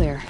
clear.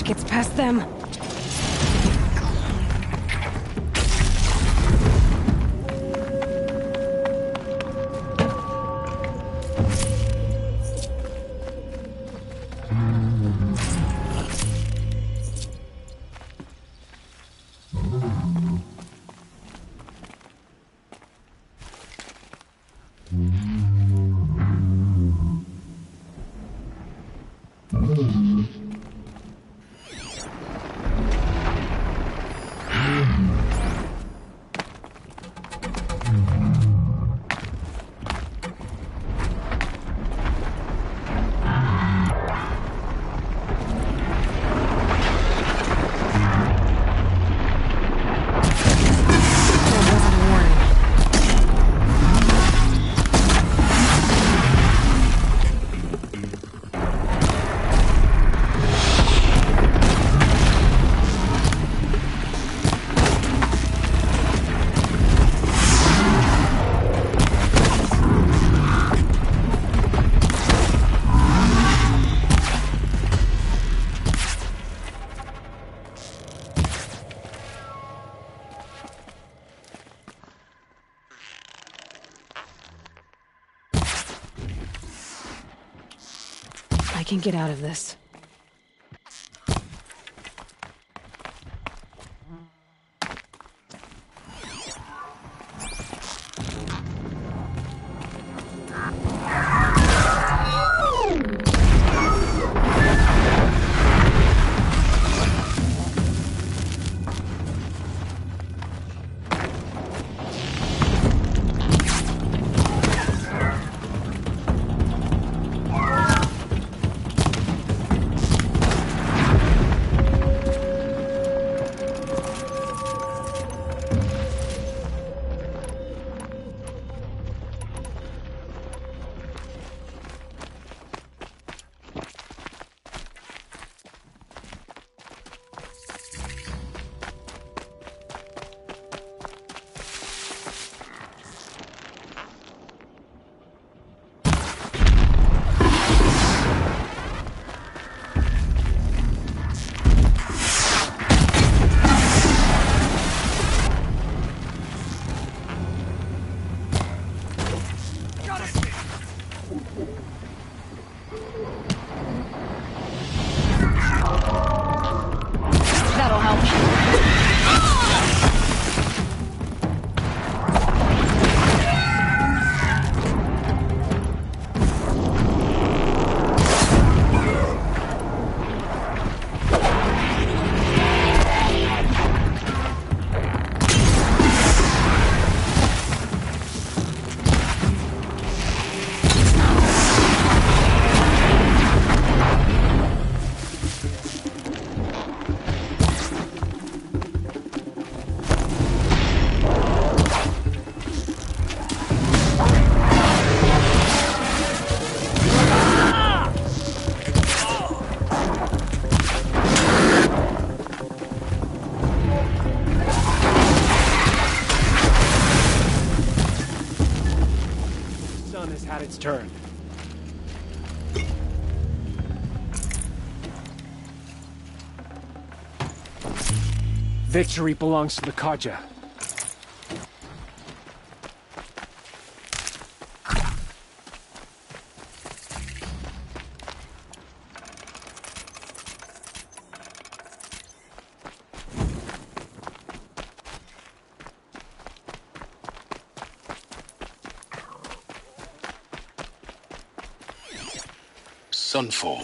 message gets past them. I can get out of this. That'll help. Had its turn. Victory belongs to the Carja. Sunfall.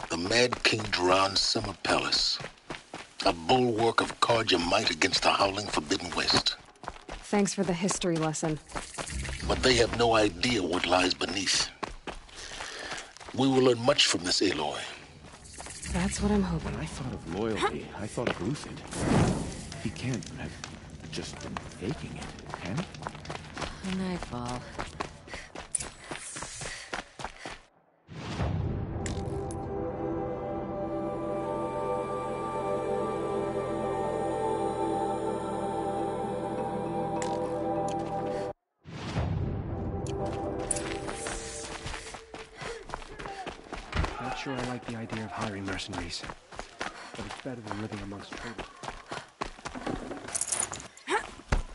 The Mad King Duran's summer palace. A bulwark of Carja might against the howling Forbidden West. Thanks for the history lesson. But they have no idea what lies beneath. We will learn much from this Aloy. That's what I'm hoping. When I thought of loyalty, I thought of Luthid. He can't have just been faking it, can he? Nightfall. sure I like the idea of hiring mercenaries. But it's better than living amongst traders.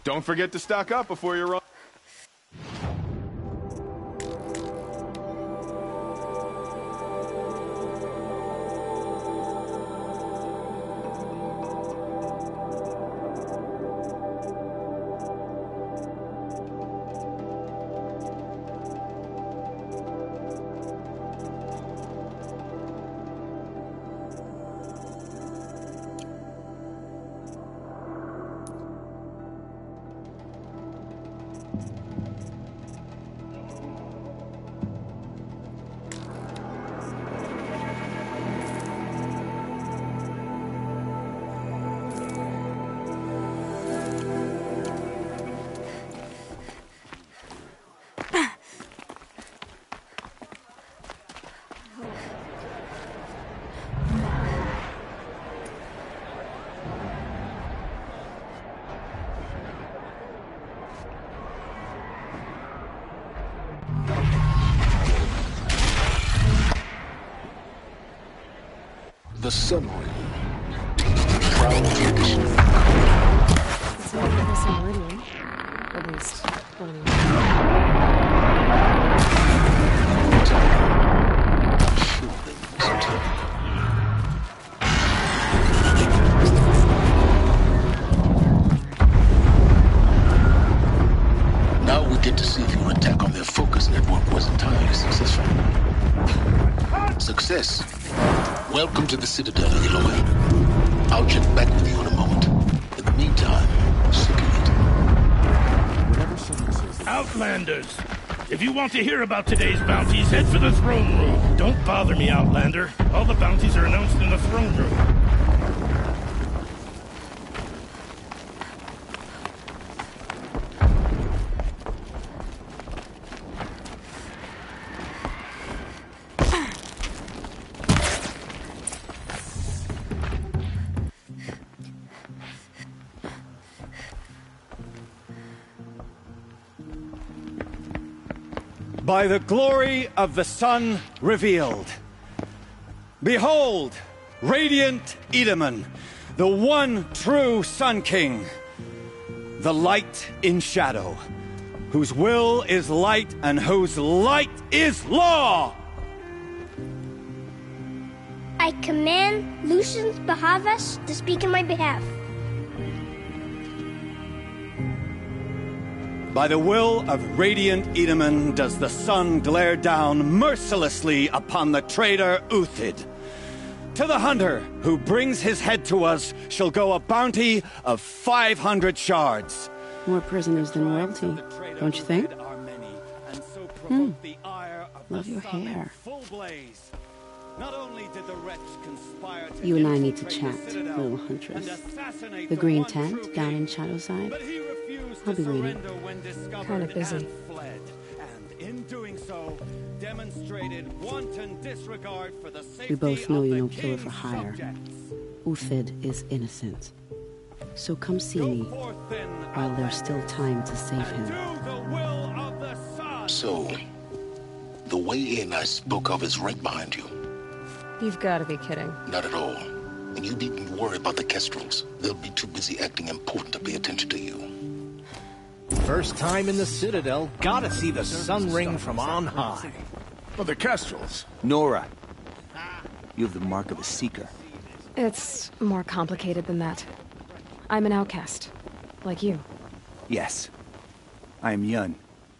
Don't forget to stock up before you run. The Sun Ring. Proud tradition. It's not like this in Meridian. At least, not anymore. Now we get to see if your attack on their focus network was entirely successful. Success. Welcome to the Citadel, Aloy. I'll check back with you in a moment. In the meantime, circulate. Whatever someone says. Outlanders! If you want to hear about today's bounties, head for the throne room. Don't bother me, Outlander. All the bounties are announced in the throne room. By the glory of the sun revealed. Behold, radiant Edaman, the one true Sun King, the light in shadow, whose will is light and whose light is law! I command Lucius Bahavas to speak in my behalf. By the will of radiant Edaman does the sun glare down mercilessly upon the traitor Uthid. To the hunter who brings his head to us shall go a bounty of 500 shards. More prisoners than royalty, don't you think? Love your hair. Not only did the wretch conspire to You and I need to chat, little huntress. The green tent down in Shadowside. I'll be waiting. Kinda busy. And in doing so, demonstrated wanton disregard for the safety We both know of you're the no killer for king's hire. subjects. Uthid is innocent. So come see Go me forth then, while there's still time to save and him. do the will of the sun. So, the way in I spoke of is right behind you. You've got to be kidding. Not at all. And you needn't worry about the Kestrels. They'll be too busy acting important to pay attention to you. First time in the Citadel, gotta see the sun ring from on high. But the Kestrels. Nora, you have the mark of a seeker. It's more complicated than that. I'm an outcast. Like you. Yes. I am Yun.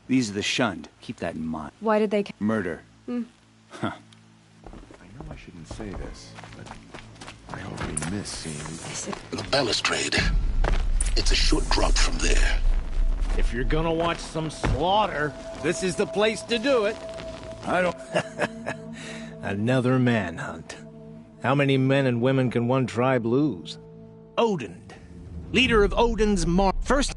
These are the shunned. Keep that in mind. Why did they... Murder. I know I shouldn't say this, but I already miss seeing... The balustrade. It's a short drop from there. If you're gonna watch some slaughter, this is the place to do it. I don't... Another manhunt. How many men and women can one tribe lose? Odin. Leader of Odin's First...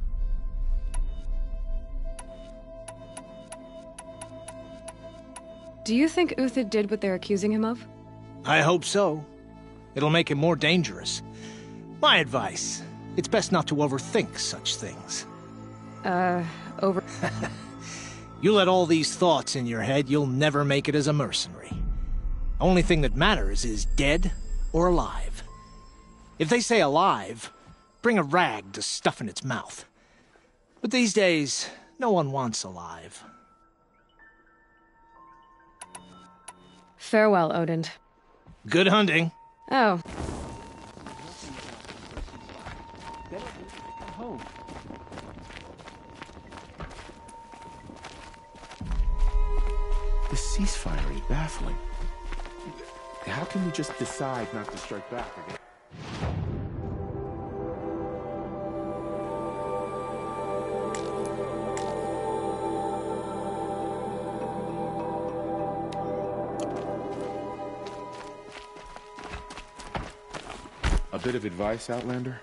Do you think Uthid did what they're accusing him of? I hope so. It'll make him more dangerous. My advice, it's best not to overthink such things. Over... You let all these thoughts in your head, you'll never make it as a mercenary. Only thing that matters is dead or alive. If they say alive, bring a rag to stuff in its mouth. But these days, no one wants alive. Farewell, Odin. Good hunting. Oh. The ceasefire is baffling. How can we just decide not to strike back again? A bit of advice, Outlander?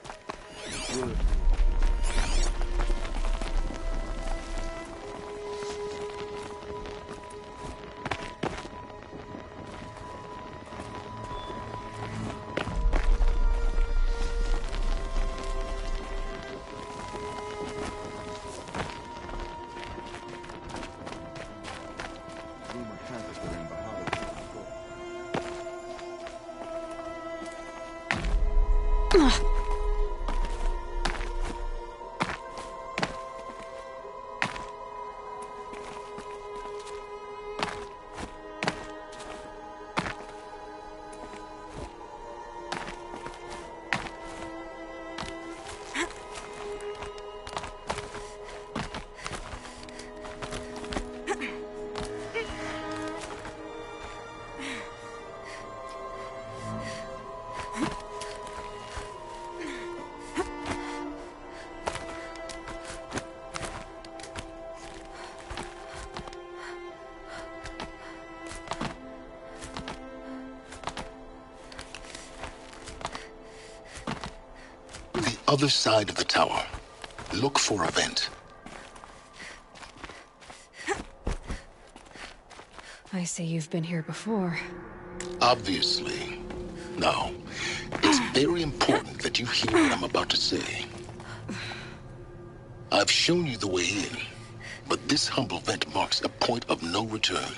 Other side of the tower. Look for a vent. I see you've been here before. Obviously. Now, it's very important that you hear what I'm about to say. I've shown you the way in, but this humble vent marks a point of no return.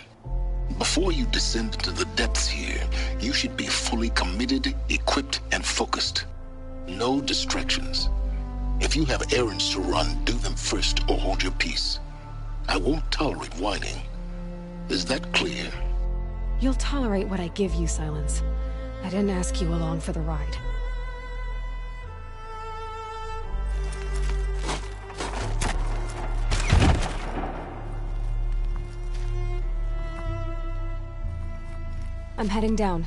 Before you descend into the depths here, you should be fully committed, equipped, and focused. No distractions. If you have errands to run, do them first or hold your peace. I won't tolerate whining. Is that clear? You'll tolerate what I give you, Silence. I didn't ask you along for the ride. I'm heading down.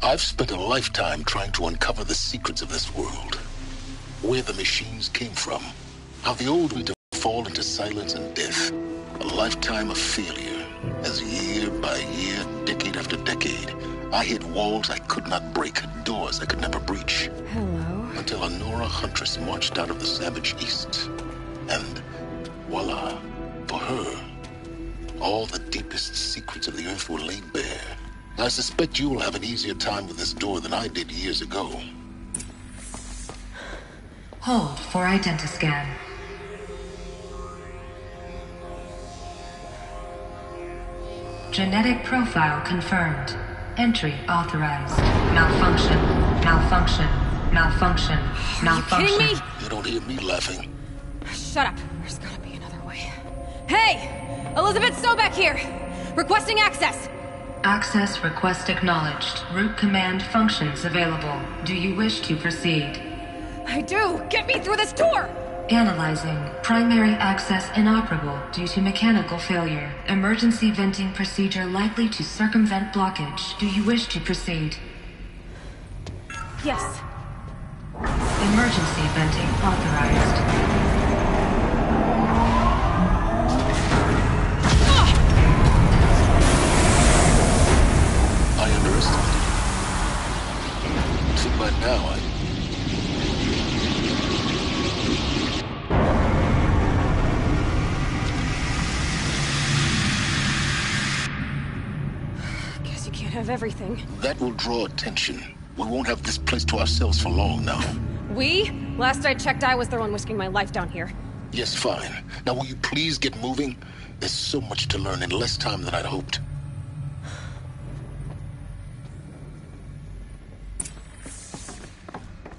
I've spent a lifetime trying to uncover the secrets of this world. Where the machines came from. How the old we fall into silence and death. A lifetime of failure. As year by year, decade after decade, I hit walls I could not break, doors I could never breach. Hello. Until a Nora huntress marched out of the savage east. And voila, for her, all the deepest secrets of the earth were laid bare. I suspect you will have an easier time with this door than I did years ago. Hold for identiscan. Genetic profile confirmed. Entry authorized. Malfunction. Malfunction. Malfunction. Malfunction. Are you kidding me? You don't hear me laughing. Shut up. There's gotta be another way. Hey! Elizabeth Sobek here! Requesting access! Access request acknowledged. Root command functions available. Do you wish to proceed? I do! Get me through this door! Analyzing. Primary access inoperable due to mechanical failure. Emergency venting procedure likely to circumvent blockage. Do you wish to proceed? Yes. Emergency venting authorized. I underestimated you. See, by now, Guess you can't have everything. That will draw attention. We won't have this place to ourselves for long now. We? Last I checked, I was the one risking my life down here. Yes, fine. Now will you please get moving? There's so much to learn in less time than I'd hoped.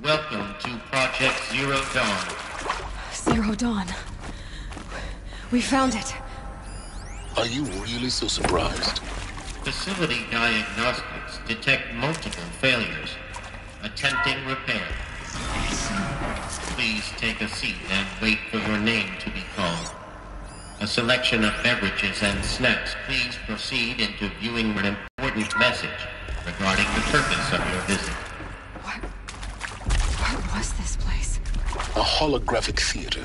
Welcome to Project Zero Dawn. Zero Dawn. We found it. Are you really so surprised? Facility diagnostics detect multiple failures. Attempting repair. Please take a seat and wait for your name to be called. A selection of beverages and snacks. Please proceed into viewing an important message regarding the purpose of your visit. What was this place? A holographic theater.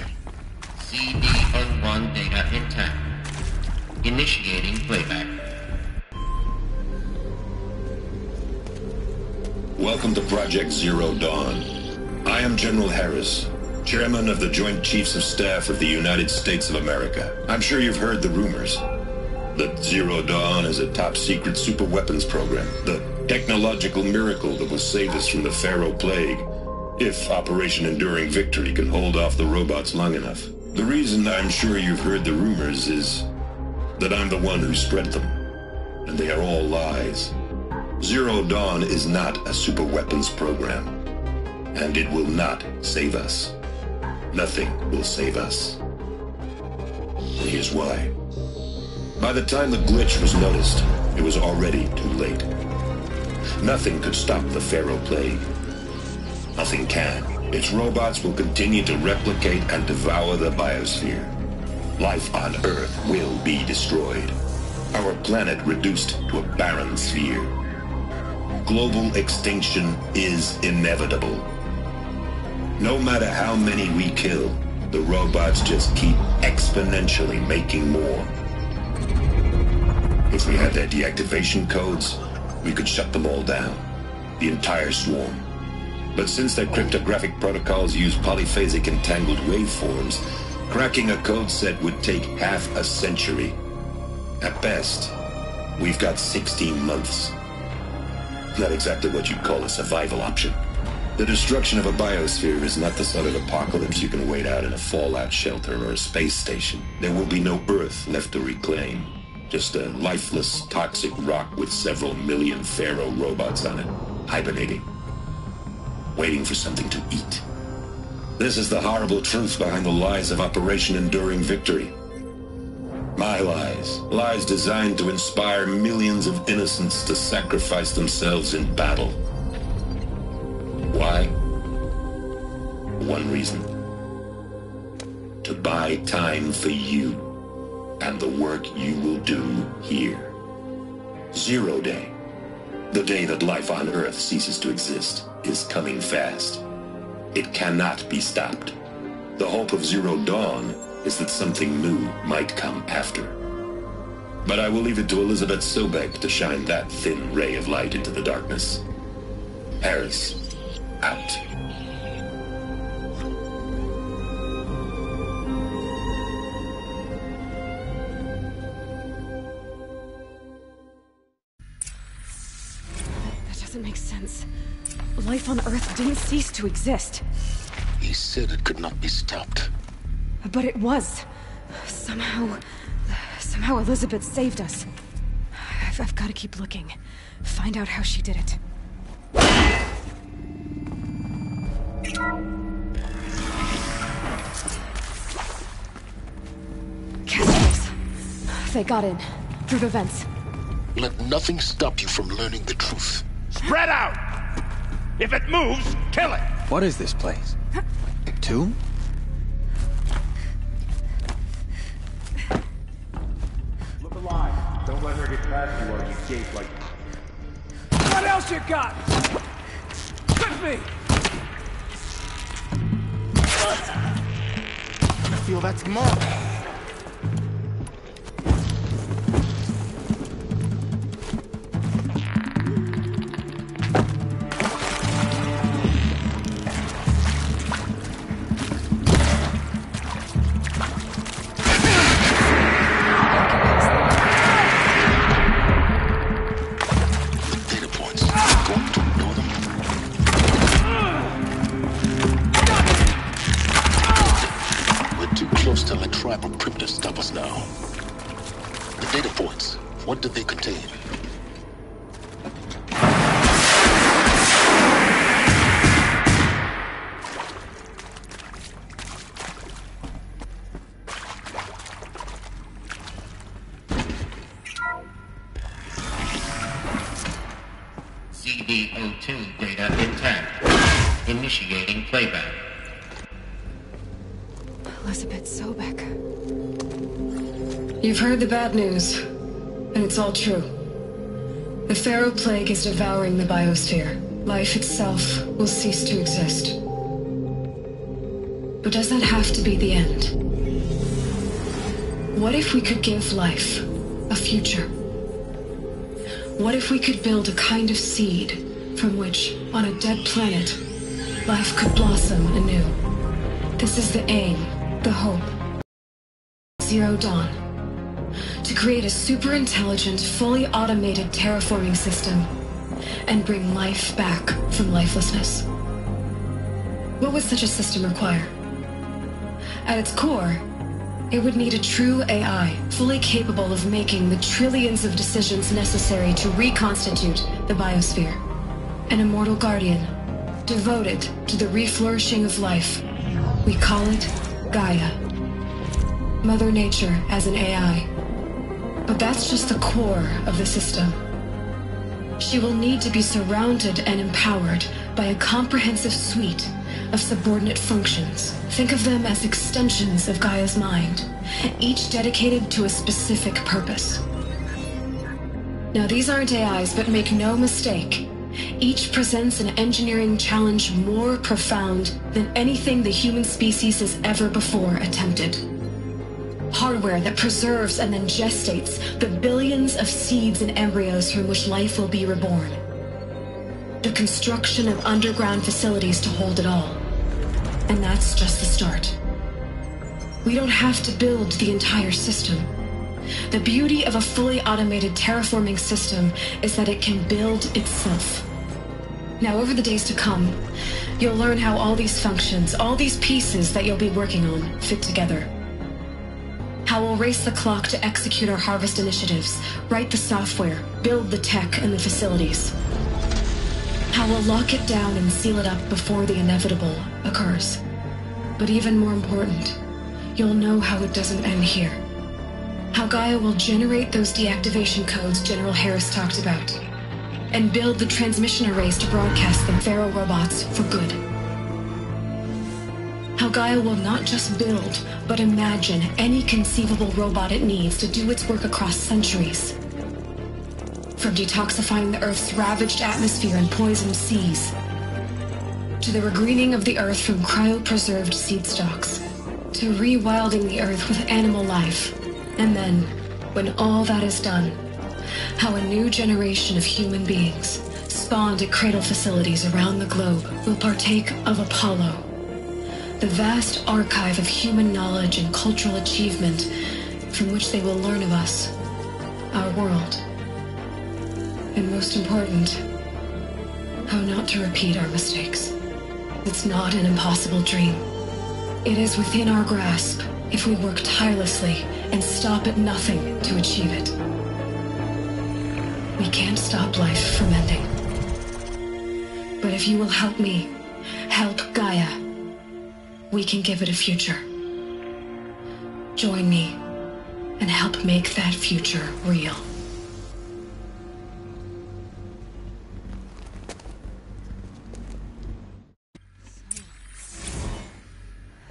CD01 data intact. Initiating playback. Welcome to Project Zero Dawn. I am General Harris, Chairman of the Joint Chiefs of Staff of the United States of America. I'm sure you've heard the rumors that Zero Dawn is a top-secret superweapons program, the technological miracle that will save us from the Pharaoh Plague, if Operation Enduring Victory can hold off the robots long enough. The reason I'm sure you've heard the rumors is that I'm the one who spread them, and they are all lies. Zero Dawn is not a superweapons program, and it will not save us. Nothing will save us. And here's why. By the time the glitch was noticed, it was already too late. Nothing could stop the Pharaoh Plague. Nothing can. Its robots will continue to replicate and devour the biosphere. Life on Earth will be destroyed. Our planet reduced to a barren sphere. Global extinction is inevitable. No matter how many we kill, the robots just keep exponentially making more. If we had their deactivation codes, we could shut them all down. The entire swarm. But since their cryptographic protocols use polyphasic entangled waveforms, cracking a code set would take half a century. At best, we've got 16 months. Not exactly what you'd call a survival option. The destruction of a biosphere is not the sort of apocalypse you can wait out in a fallout shelter or a space station. There will be no Earth left to reclaim. Just a lifeless, toxic rock with several million Pharaoh robots on it, hibernating. Waiting for something to eat. This is the horrible truth behind the lies of Operation Enduring Victory. My lies. Lies designed to inspire millions of innocents to sacrifice themselves in battle. Why? One reason. To buy time for you and the work you will do here. Zero Day. The day that life on Earth ceases to exist is coming fast. It cannot be stopped. The hope of Zero Dawn is that something new might come after. But I will leave it to Elizabeth Sobek to shine that thin ray of light into the darkness. Harris, out. That doesn't make sense. Life on Earth didn't cease to exist. He said it could not be stopped. But it was. Somehow Elizabeth saved us. I've got to keep looking. Find out how she did it. Castles. They got in. Through the vents. Let nothing stop you from learning the truth. Spread out! If it moves, kill it! What is this place? A tomb? Look alive. Don't let her get past you while you gape like... What else you got? With me! I feel that tomorrow. What did they contain? CD02 data intact. Initiating playback. Elizabeth Sobek. You've heard the bad news, and it's all true. The Pharaoh Plague is devouring the biosphere. Life itself will cease to exist. But does that have to be the end? What if we could give life a future? What if we could build a kind of seed from which, on a dead planet, life could blossom anew? This is the aim, the hope. Zero Dawn. To create a super-intelligent, fully automated terraforming system and bring life back from lifelessness. What would such a system require? At its core, it would need a true AI, fully capable of making the trillions of decisions necessary to reconstitute the biosphere. An immortal guardian, devoted to the reflourishing of life. We call it Gaia. Mother Nature as an AI. But that's just the core of the system. She will need to be surrounded and empowered by a comprehensive suite of subordinate functions. Think of them as extensions of Gaia's mind, each dedicated to a specific purpose. Now, these aren't AIs, but make no mistake, each presents an engineering challenge more profound than anything the human species has ever before attempted. Hardware that preserves and then gestates the billions of seeds and embryos from which life will be reborn. The construction of underground facilities to hold it all. And that's just the start. We don't have to build the entire system. The beauty of a fully automated terraforming system is that it can build itself. Now, over the days to come, you'll learn how all these functions, all these pieces that you'll be working on, fit together. How we'll race the clock to execute our harvest initiatives, write the software, build the tech and the facilities. How we'll lock it down and seal it up before the inevitable occurs. But even more important, you'll know how it doesn't end here. How Gaia will generate those deactivation codes General Harris talked about, and build the transmission arrays to broadcast them Pharaoh robots for good. How Gaia will not just build, but imagine any conceivable robot it needs to do its work across centuries. From detoxifying the Earth's ravaged atmosphere and poisoned seas, to the regreening of the Earth from cryopreserved seed stalks, to rewilding the Earth with animal life. And then, when all that is done, how a new generation of human beings, spawned at cradle facilities around the globe, will partake of Apollo, the vast archive of human knowledge and cultural achievement from which they will learn of us, our world. And most important, how not to repeat our mistakes. It's not an impossible dream. It is within our grasp if we work tirelessly and stop at nothing to achieve it. We can't stop life from ending. But if you will help me, help Gaia, we can give it a future. Join me and help make that future real.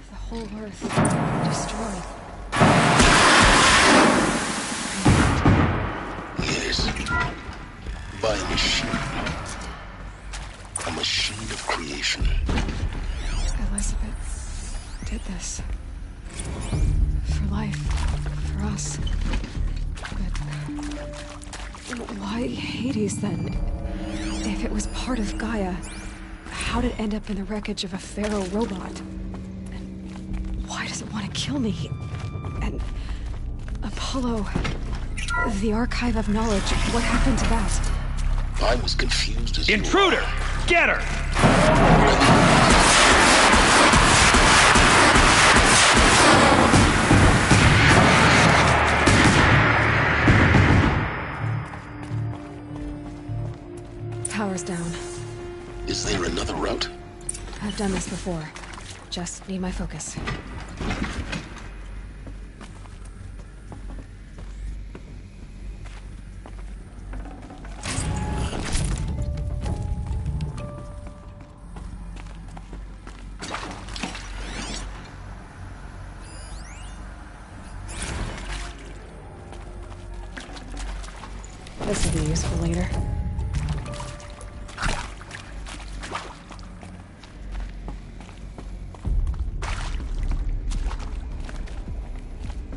The whole Earth destroyed. Yes. By a machine. A machine of creation. Elizabeth did this. For life. For us. But why Hades then? If it was part of Gaia, how did it end up in the wreckage of a Pharaoh robot? And why does it want to kill me? And Apollo, the archive of knowledge, what happened to that? I was confused as Intruder! Get her! Power's down. Is there another route? I've done this before. Just need my focus. This will be useful later.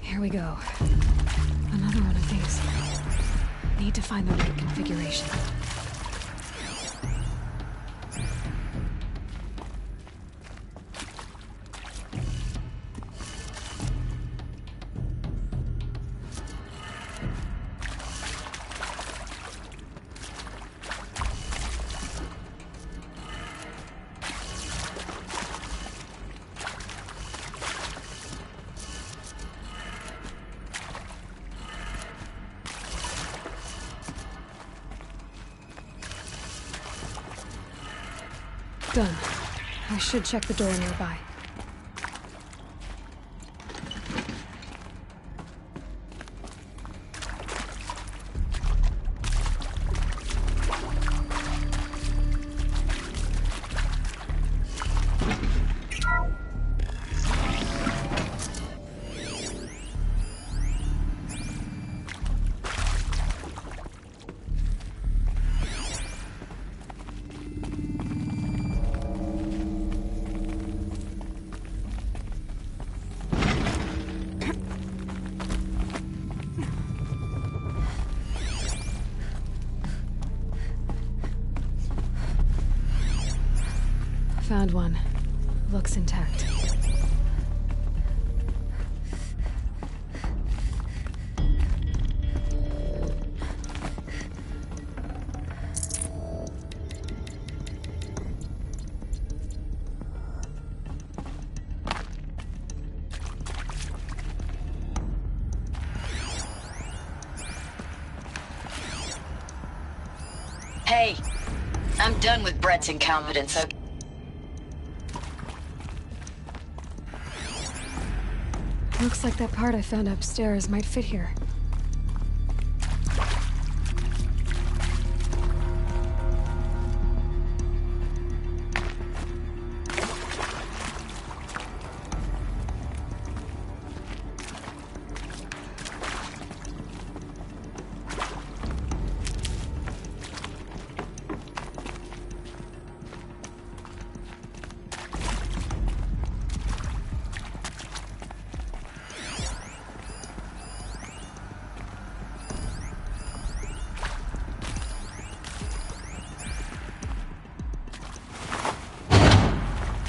Here we go. Another one of these. Need to find the right configuration. Done. I should check the door nearby. Found one. Looks intact. Hey, I'm done with Brett's incompetence. Looks like that part I found upstairs might fit here.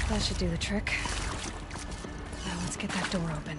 That should do the trick. Now let's get that door open.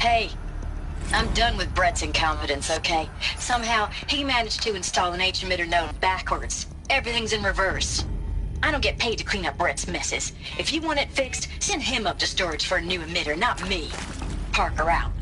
Hey, I'm done with Brett's incompetence, okay? Somehow, he managed to install an H-emitter node backwards. Everything's in reverse. I don't get paid to clean up Brett's messes. If you want it fixed, send him up to storage for a new emitter, not me. Parker out.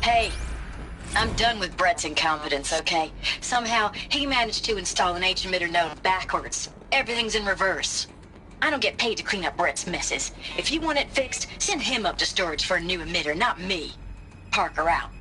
Hey, I'm done with Brett's incompetence, okay? Somehow, he managed to install an H-emitter node backwards. Everything's in reverse. I don't get paid to clean up Brett's messes. If you want it fixed, send him up to storage for a new emitter, not me. Parker out.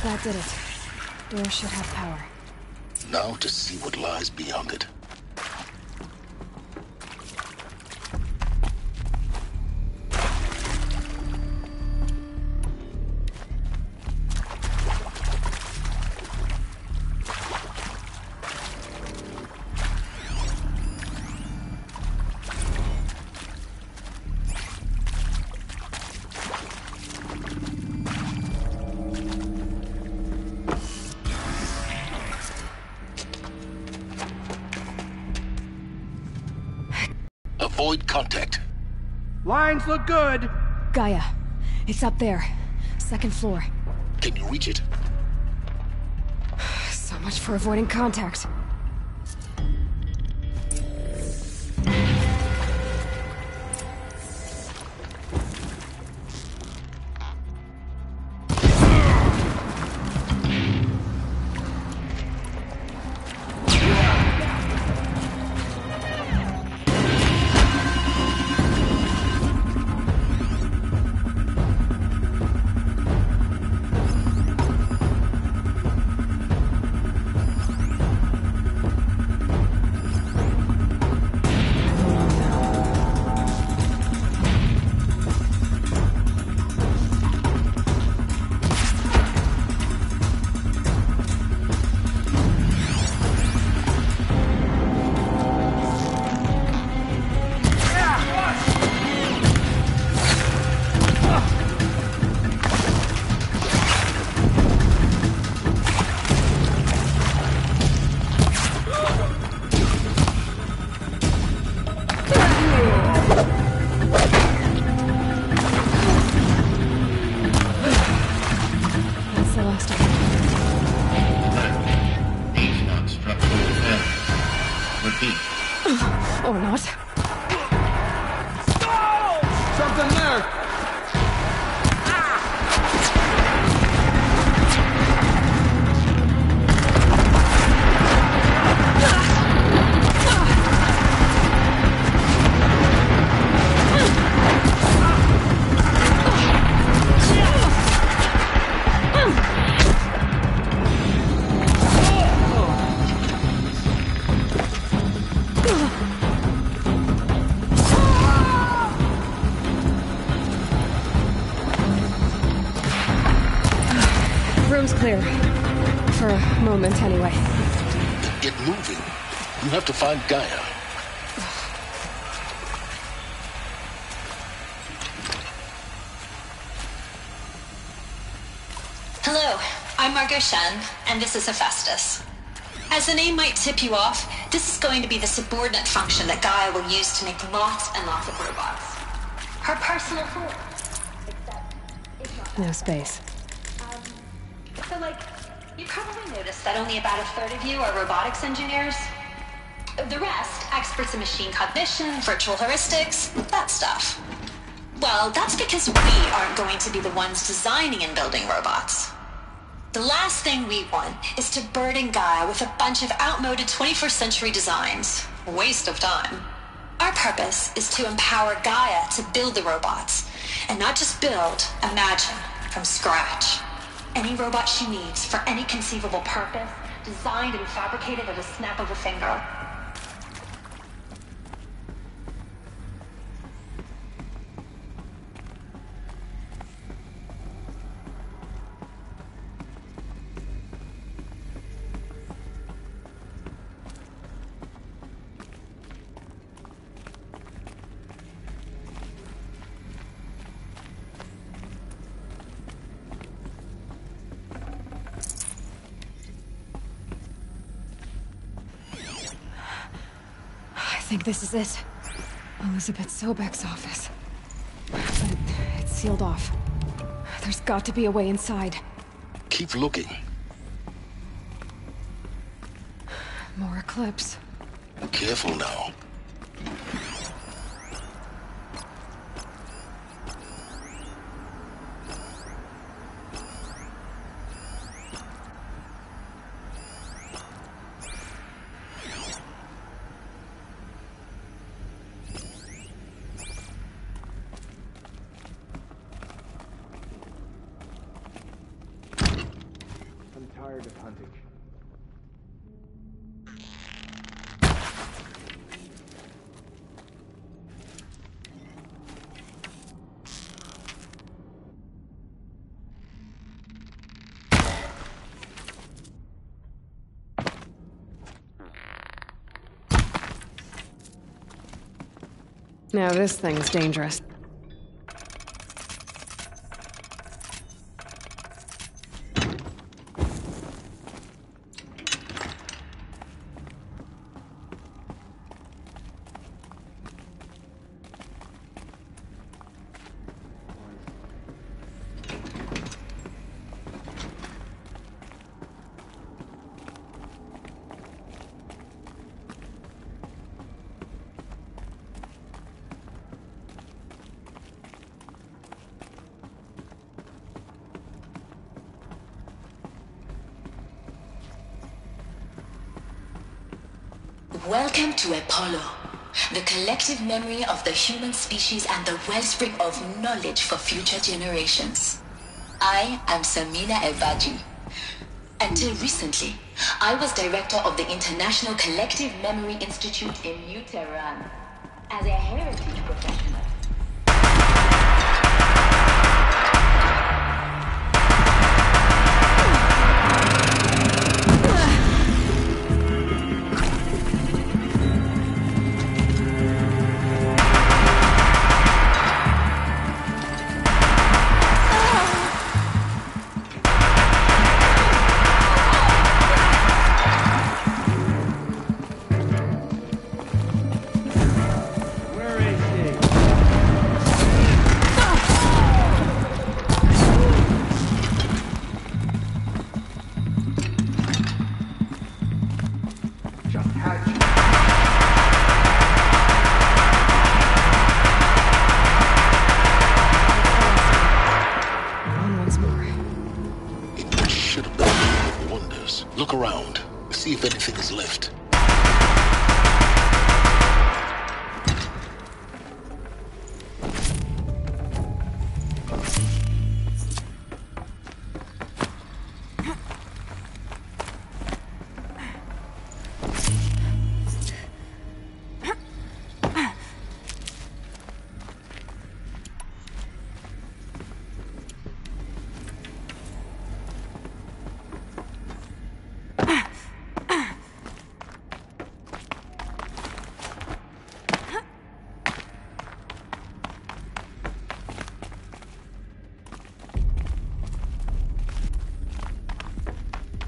That did it. Door should have power. Now to see what lies beyond it. Avoid contact. Lines look good. Gaia. It's up there. Second floor. Can you reach it? So much for avoiding contact. Or not. Something there! Room's clear. For a moment, anyway. Get moving. You have to find Gaia. Hello, I'm Margot Shen, and this is Hephaestus. As the name might tip you off, this is going to be the subordinate function that Gaia will use to make lots and lots of robots. Her personal form. No space. So, you probably noticed that only about a third of you are robotics engineers. The rest, experts in machine cognition, virtual heuristics, that stuff. Well, that's because we aren't going to be the ones designing and building robots. The last thing we want is to burden Gaia with a bunch of outmoded 21st century designs. A waste of time. Our purpose is to empower Gaia to build the robots, and not just build, imagine, from scratch. Any robot she needs for any conceivable purpose, designed and fabricated at a snap of a finger. I think this is it. Elizabeth Sobek's office. But it's sealed off. There's got to be a way inside. Keep looking. More Eclipse. Careful now. Now this thing's dangerous. Welcome to Apollo, the collective memory of the human species and the wellspring of knowledge for future generations. I am Samina Elbaji. Until recently, I was director of the International Collective Memory Institute in New Tehran. As a heritage professional, look around, see if anything is left.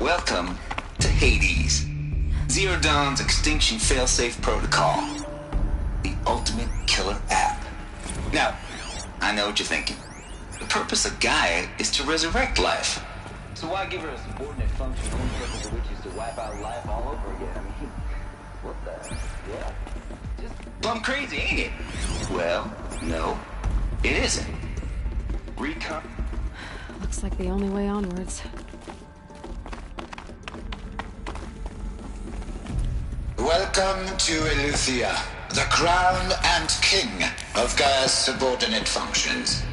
Welcome to Hades, Zero Dawn's extinction failsafe protocol, the ultimate killer app. Now, I know what you're thinking. The purpose of Gaia is to resurrect life. So why give her a subordinate function, the only purpose of which is to wipe out life all over again? I mean, what the? Yeah. Just plumb crazy, ain't it? Well, no, it isn't. Recon. Looks like the only way onwards. Welcome to Eleuthia, the crown and king of Gaia's subordinate functions.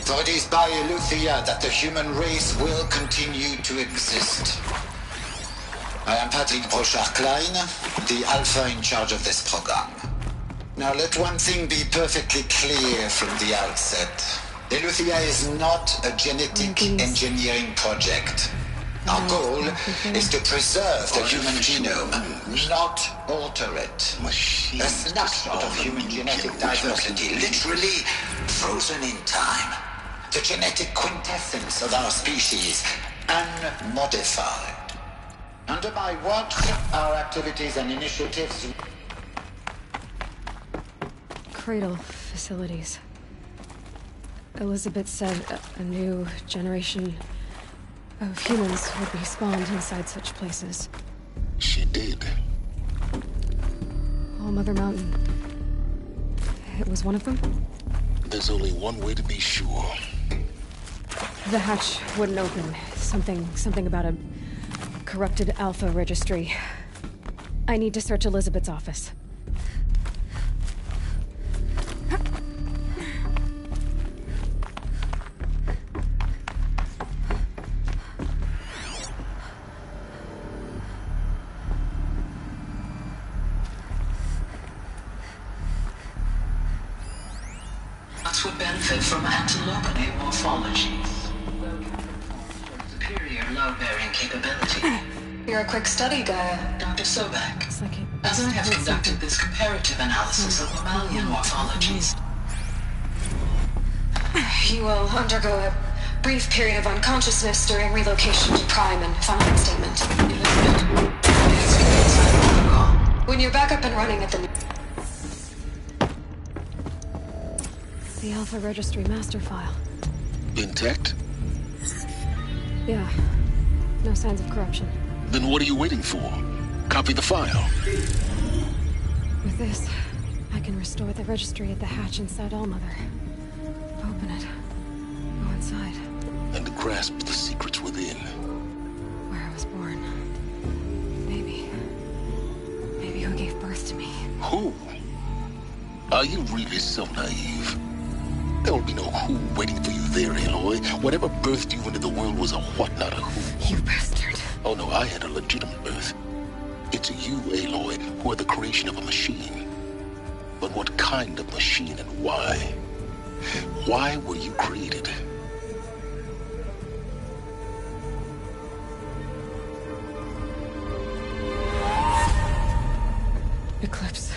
For it is by Eleuthia that the human race will continue to exist. I am Patrick Brochard-Klein, the Alpha in charge of this program. Now let one thing be perfectly clear from the outset. Eleuthia is not a genetic engineering project. Our goal is to preserve the human genome, not alter it. A snapshot of human genetic diversity, literally frozen in time. The genetic quintessence of our species, unmodified. Under my watch, our activities and initiatives... Cradle facilities. Elizabeth said a new generation of humans would be spawned inside such places. She did. All Mother Mountain. It was one of them? There's only one way to be sure. The hatch wouldn't open. Something about a corrupted Alpha registry. I need to search Elizabeth's office. Would benefit from antilope morphology. Superior load-bearing capability. You're a quick study, Gaia, Dr. Sobek. It's like it as I have conducted this comparative analysis of mammalian morphologies. You will undergo a brief period of unconsciousness during relocation to Prime and filing statement. When you're back up and running at the Alpha Registry master file. Intact? Yeah. No signs of corruption. Then what are you waiting for? Copy the file. With this, I can restore the registry at the hatch inside Allmother. Open it. Go inside. And grasp the secrets within. Where I was born. Maybe who gave birth to me. Who? Are you really so naive? There will be no who waiting for you there, Aloy. Whatever birthed you into the world was a what, not a who. You bastard. Oh no, I had a legitimate birth. It's you, Aloy, who are the creation of a machine. But what kind of machine and why? Why were you created? Eclipse.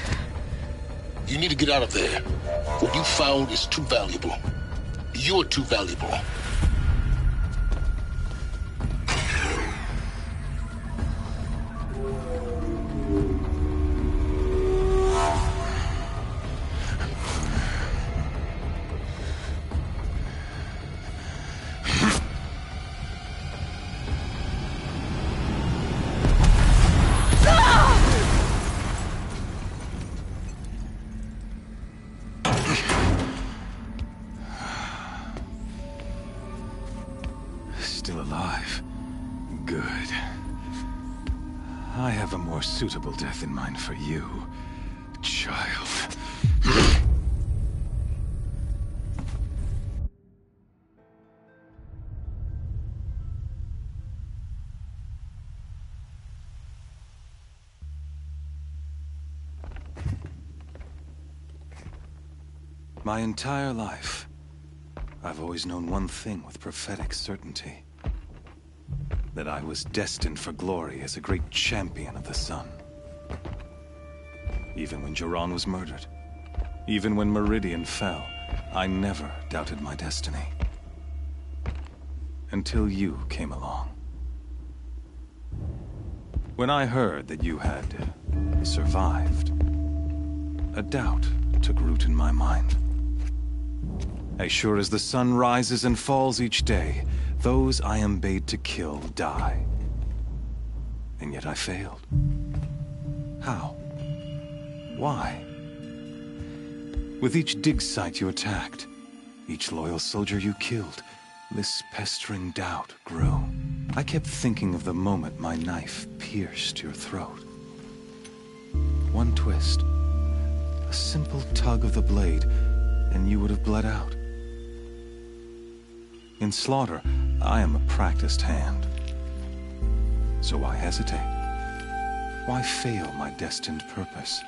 You need to get out of there. What you found is too valuable. You're too valuable. Still alive. Good. I have a more suitable death in mind for you, child. My entire life, I've always known one thing with prophetic certainty. That I was destined for glory as a great champion of the sun. Even when Jiran was murdered, even when Meridian fell, I never doubted my destiny. Until you came along. When I heard that you had survived, a doubt took root in my mind. As sure as the sun rises and falls each day, those I am bade to kill die. And yet I failed. How? Why? With each dig site you attacked, each loyal soldier you killed, this pestering doubt grew. I kept thinking of the moment my knife pierced your throat. One twist, a simple tug of the blade, and you would have bled out. In slaughter, I am a practiced hand. So why hesitate? Why fail my destined purpose?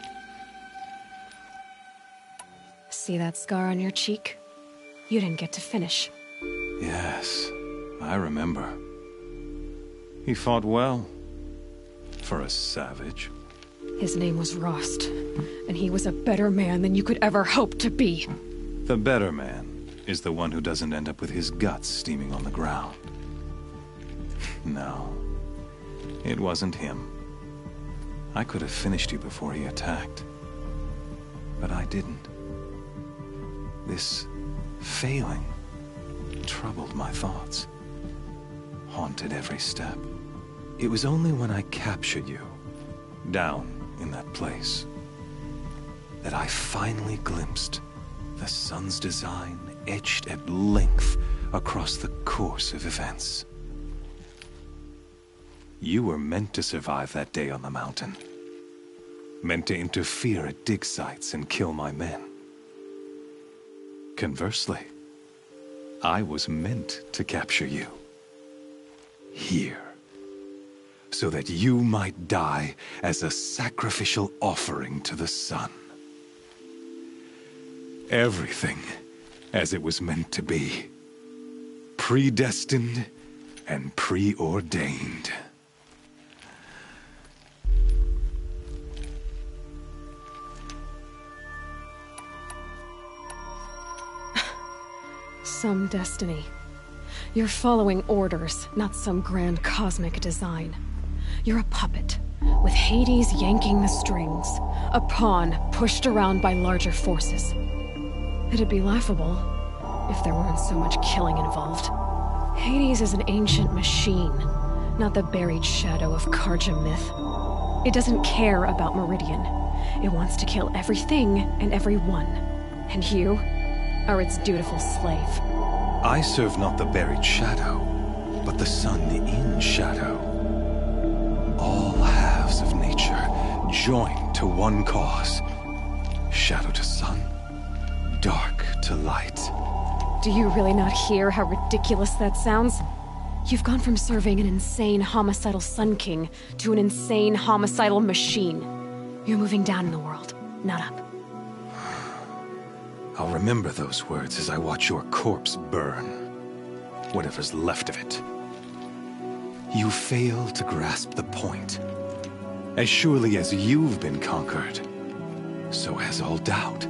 See that scar on your cheek? You didn't get to finish. Yes, I remember. He fought well. For a savage. His name was Rost, and he was a better man than you could ever hope to be. The better man is the one who doesn't end up with his guts steaming on the ground. No, it wasn't him. I could have finished you before he attacked. But I didn't. This failing troubled my thoughts, haunted every step. It was only when I captured you, down in that place, that I finally glimpsed the sun's design etched at length across the course of events. You were meant to survive that day on the mountain. Meant to interfere at dig sites and kill my men. Conversely, I was meant to capture you. Here. So that you might die as a sacrificial offering to the sun. Everything as it was meant to be. Predestined and preordained. some destiny. You're following orders, not some grand cosmic design. You're a puppet, with Hades yanking the strings. A pawn pushed around by larger forces. It'd be laughable if there weren't so much killing involved. Hades is an ancient machine, not the buried shadow of Karja myth. It doesn't care about Meridian. It wants to kill everything and everyone. And you are its dutiful slave. I serve not the buried shadow, but the sun in shadow. All halves of nature joined to one cause. Shadow to sun, dark to light. Do you really not hear how ridiculous that sounds? You've gone from serving an insane homicidal Sun King to an insane homicidal machine. You're moving down in the world, not up. I'll remember those words as I watch your corpse burn. Whatever's left of it. You fail to grasp the point. As surely as you've been conquered, so has all doubt.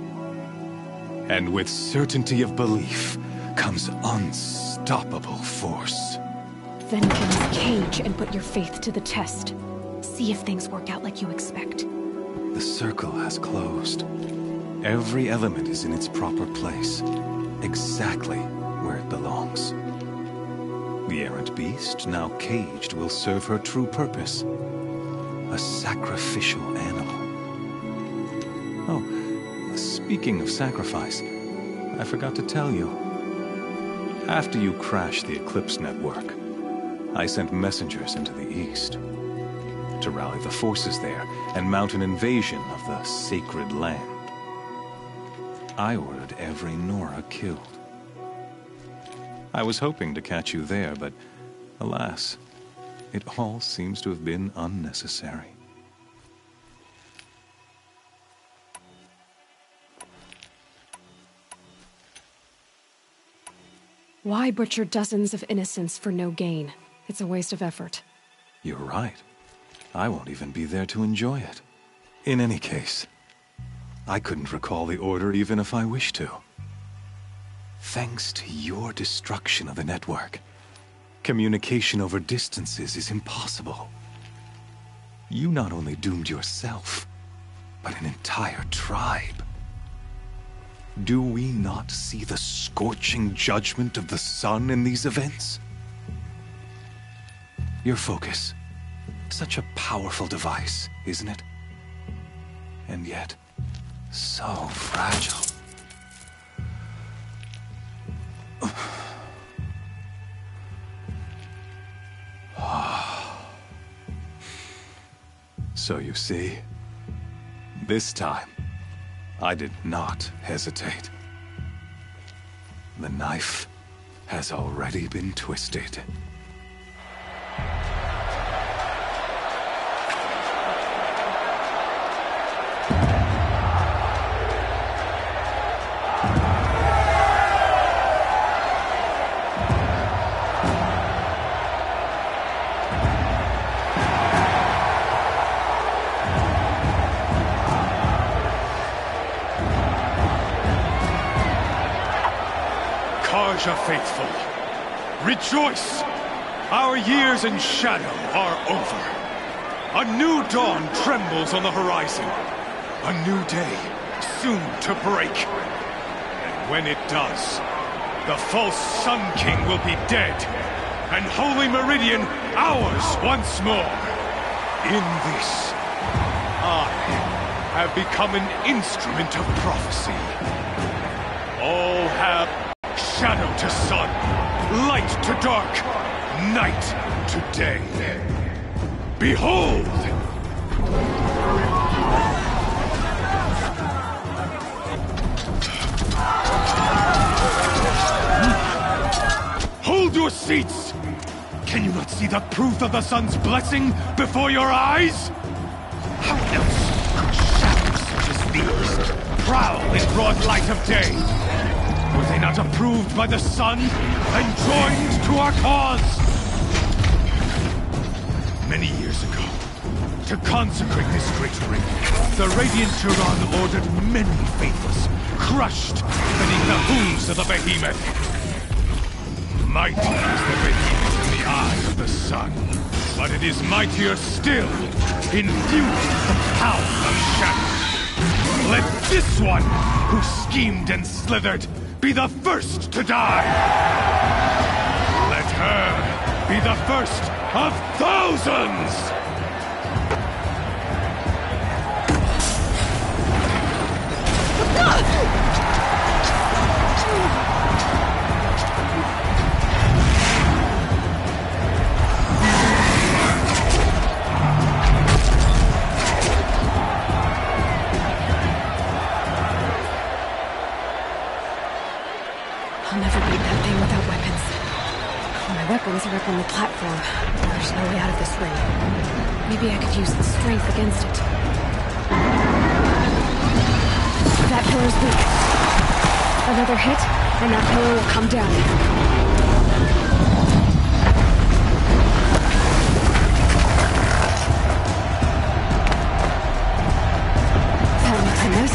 And with certainty of belief comes unstoppable force. Then kill his cage and put your faith to the test. See if things work out like you expect. The circle has closed. Every element is in its proper place, exactly where it belongs. The errant beast, now caged, will serve her true purpose. A sacrificial animal. Oh, speaking of sacrifice, I forgot to tell you. After you crashed the Eclipse network, I sent messengers into the east to rally the forces there and mount an invasion of the sacred land. I ordered every Nora killed. I was hoping to catch you there, but alas, it all seems to have been unnecessary. Why butcher dozens of innocents for no gain? It's a waste of effort. You're right. I won't even be there to enjoy it. In any case, I couldn't recall the order even if I wished to. Thanks to your destruction of the network, communication over distances is impossible. You not only doomed yourself, but an entire tribe. Do we not see the scorching judgment of the sun in these events? Your focus, such a powerful device, isn't it? And yet, so fragile. So you see, this time, I did not hesitate. The knife has already been twisted. Karja faithful, rejoice! Our years in shadow are over. A new dawn trembles on the horizon. A new day soon to break. And when it does, the false Sun King will be dead, and Holy Meridian ours once more. In this, I have become an instrument of prophecy. All have shadow to sun, light to dark, night to day. Behold! Hold your seats! Can you not see the proof of the sun's blessing before your eyes? How else could shadows such as these prowl in broad light of day? Were they not approved by the sun and joined to our cause? Many years ago, to consecrate this great ring, the Radiant Turan ordered many faithless, crushed beneath the hooves of the behemoth. Mighty is the behemoth in the eye of the sun, but it is mightier still, infused with the power of shadow. Let this one, who schemed and slithered, be the first to die! Let her be the first of thousands! I'll never beat that thing without weapons. My weapons are up on the platform. There's no way out of this ring. Maybe I could use the strength against it. That pillar's weak. Another hit, and that pillar will come down. That looks a mess.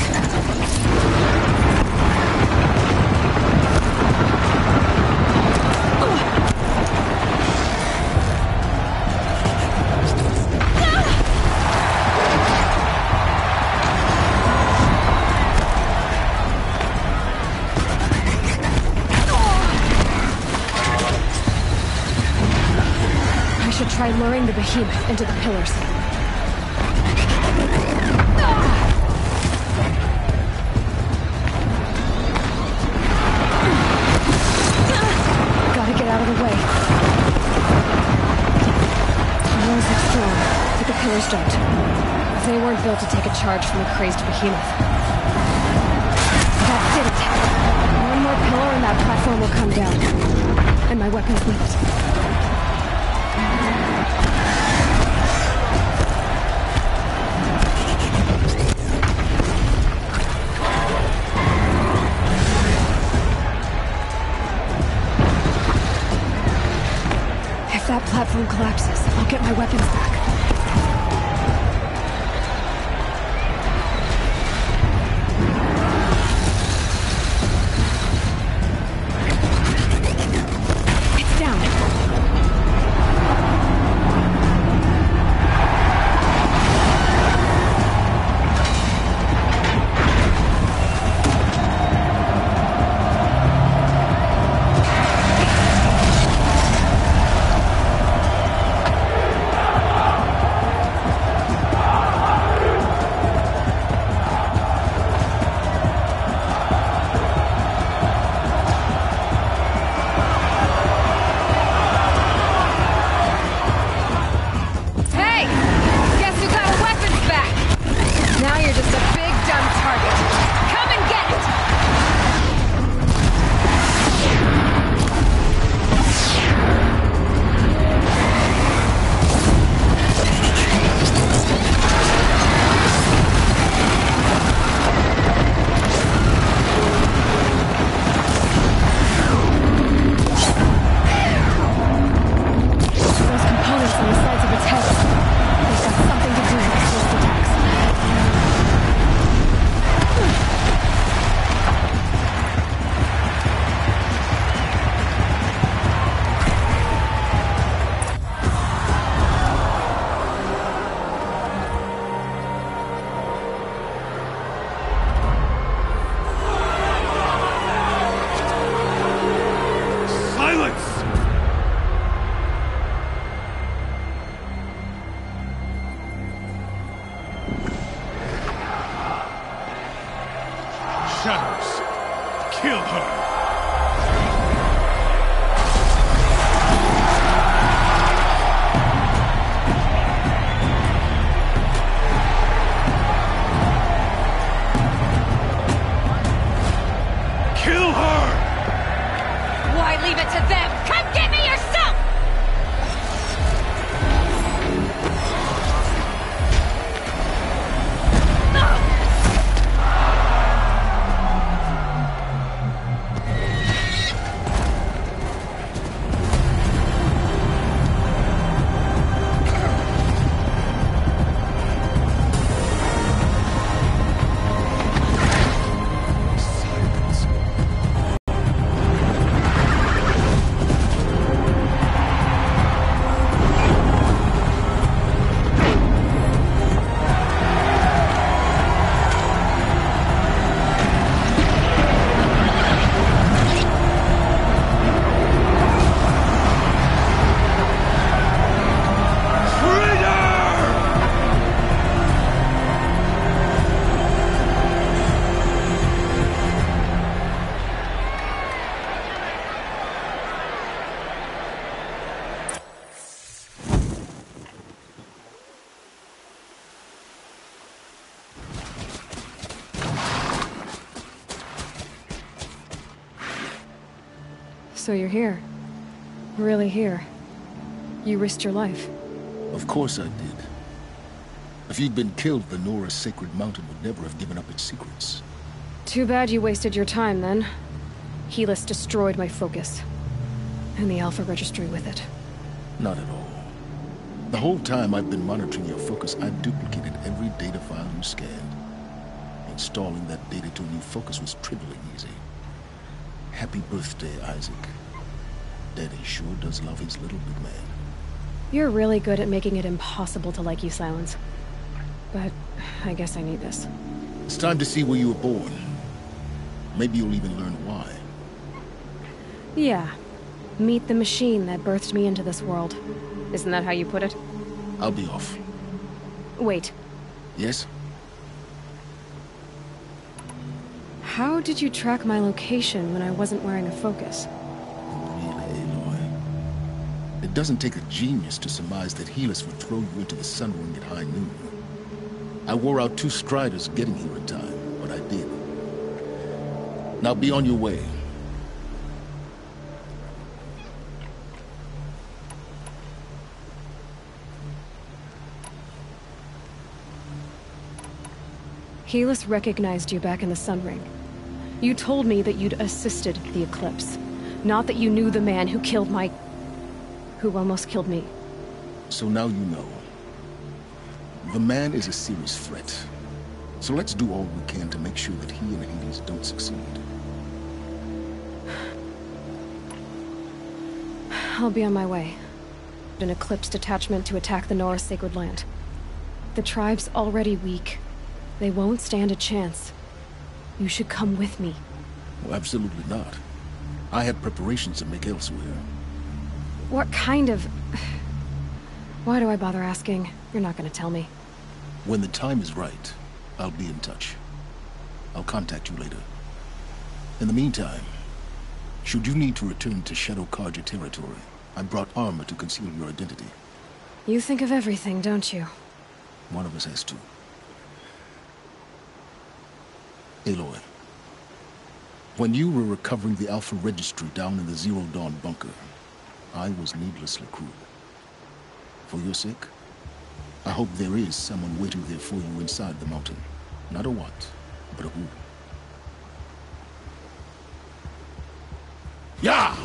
Try luring the behemoth into the pillars. Gotta get out of the way. The walls look strong, but the pillars don't. They weren't built to take a charge from a crazed behemoth. That did it. One more pillar and that platform will come down. And my weapons with it. If that platform collapses, I'll get my weapons back. It's down. Shadows, kill her! Kill her! Why leave it to them? Come get me yourself! So you're here. Really here. You risked your life. Of course I did. If you'd been killed, the Nora Sacred Mountain would never have given up its secrets. Too bad you wasted your time, then. Helis destroyed my focus. And the Alpha Registry with it. Not at all. The whole time I've been monitoring your focus, I've duplicated every data file you scanned. Installing that data to a new focus was trivially easy. Happy birthday, Isaac. Daddy sure does love his little big man. You're really good at making it impossible to like you, Silence. But I guess I need this. It's time to see where you were born. Maybe you'll even learn why. Yeah. Meet the machine that birthed me into this world. Isn't that how you put it? I'll be off. Wait. Yes? How did you track my location when I wasn't wearing a focus? Really, Aloy? It doesn't take a genius to surmise that Helis would throw you into the Sun Ring at high noon. I wore out 2 striders getting here in time, but I did. Now be on your way. Helis recognized you back in the Sun Ring. You told me that you'd assisted the Eclipse. Not that you knew the man who killed my... who almost killed me. So now you know. The man is a serious threat. So let's do all we can to make sure that he and Hades don't succeed. I'll be on my way. An Eclipse detachment to attack the Nora Sacred Land. The tribe's already weak. They won't stand a chance. You should come with me. Well, absolutely not. I have preparations to make elsewhere. What kind of... Why do I bother asking? You're not gonna tell me. When the time is right, I'll be in touch. I'll contact you later. In the meantime, should you need to return to Shadow Carja territory, I brought armor to conceal your identity. You think of everything, don't you? One of us has to. Aloy, when you were recovering the Alpha Registry down in the Zero Dawn bunker, I was needlessly cruel. For your sake, I hope there is someone waiting there for you inside the mountain. Not a what, but a who. Yeah!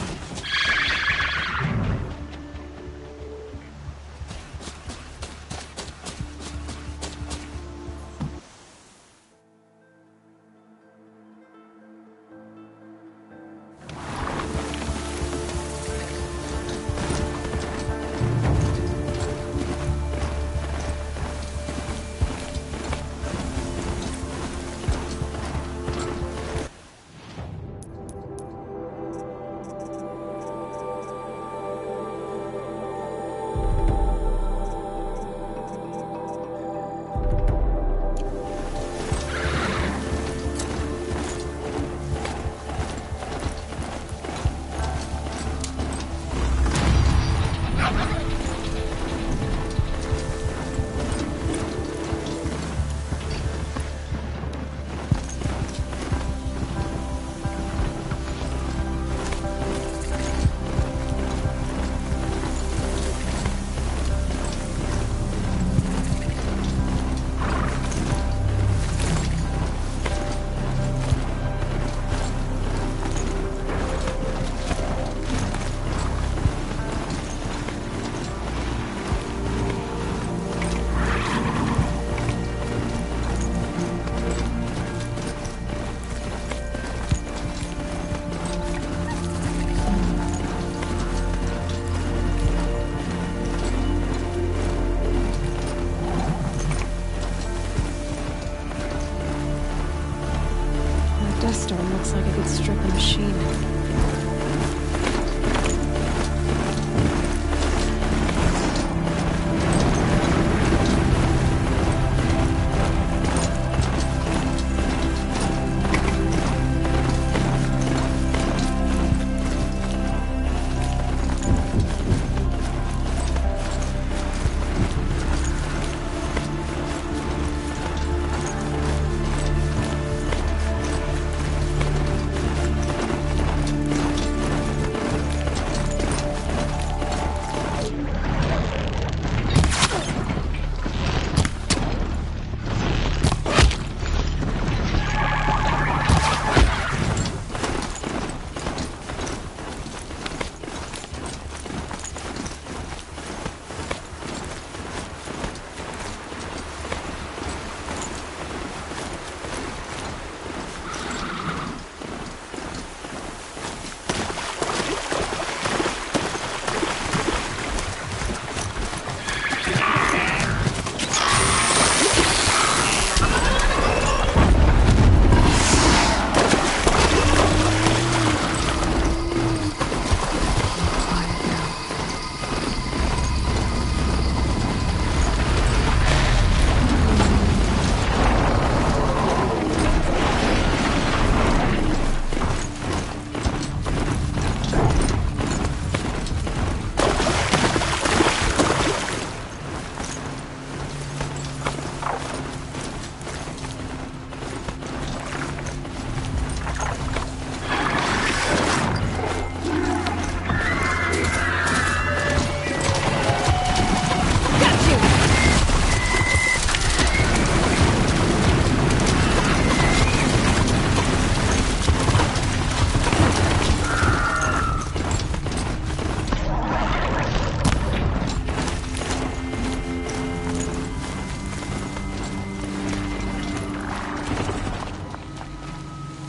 Storm looks like a good strip of machine.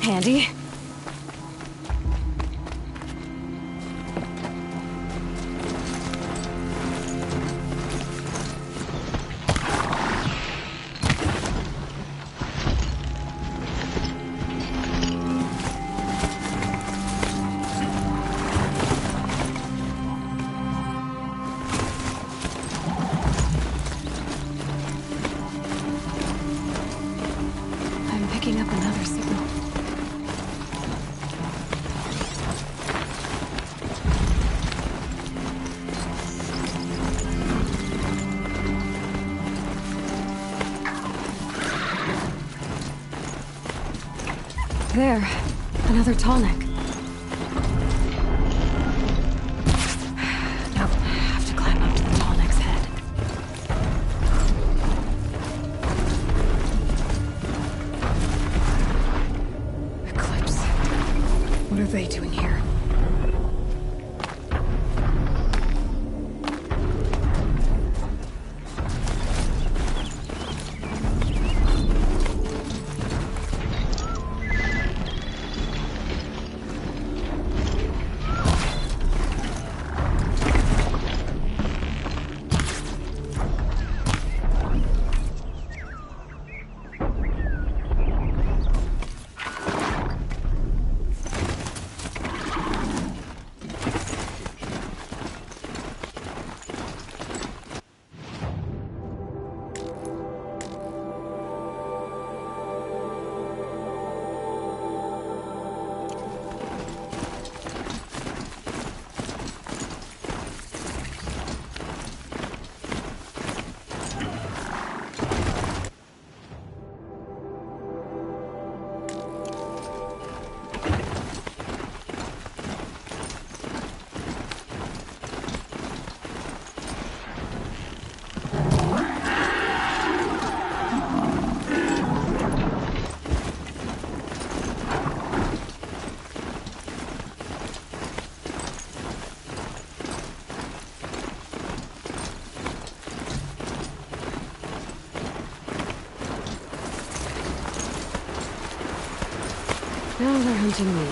Handy. Picking up another signal. There, another tall neck. Nope, have to climb up to the tall neck's head. What are they doing here? Now they're hunting me.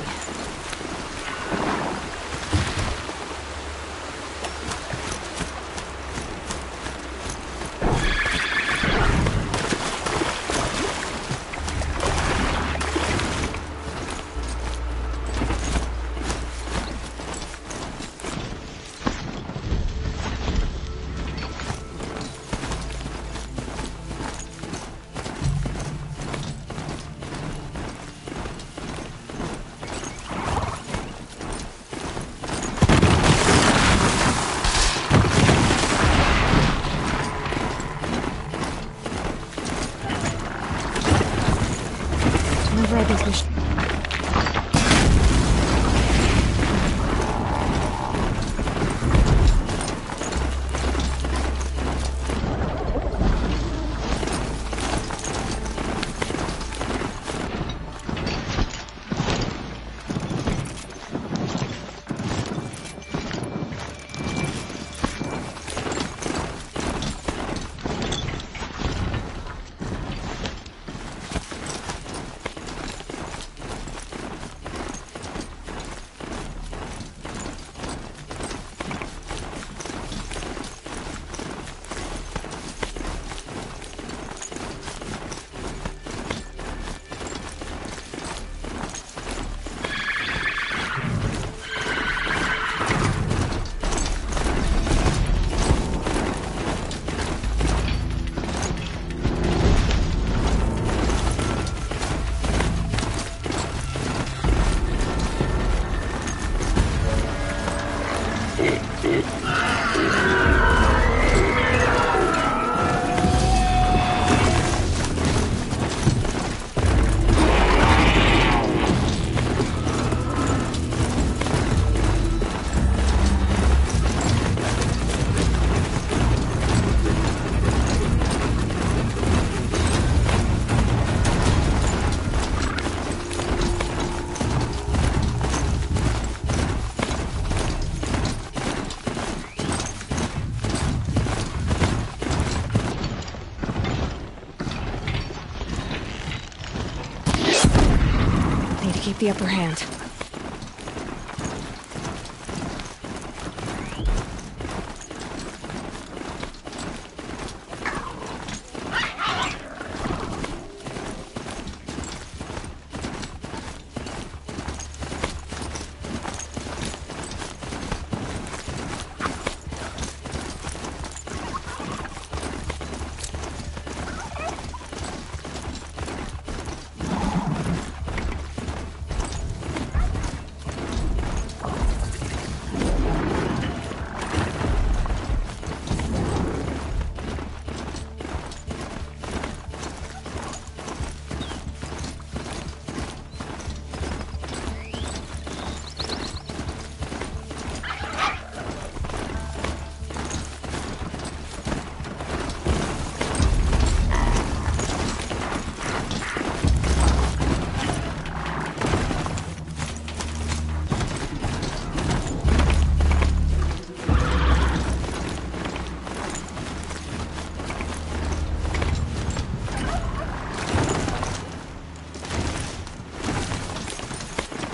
keep the upper hand.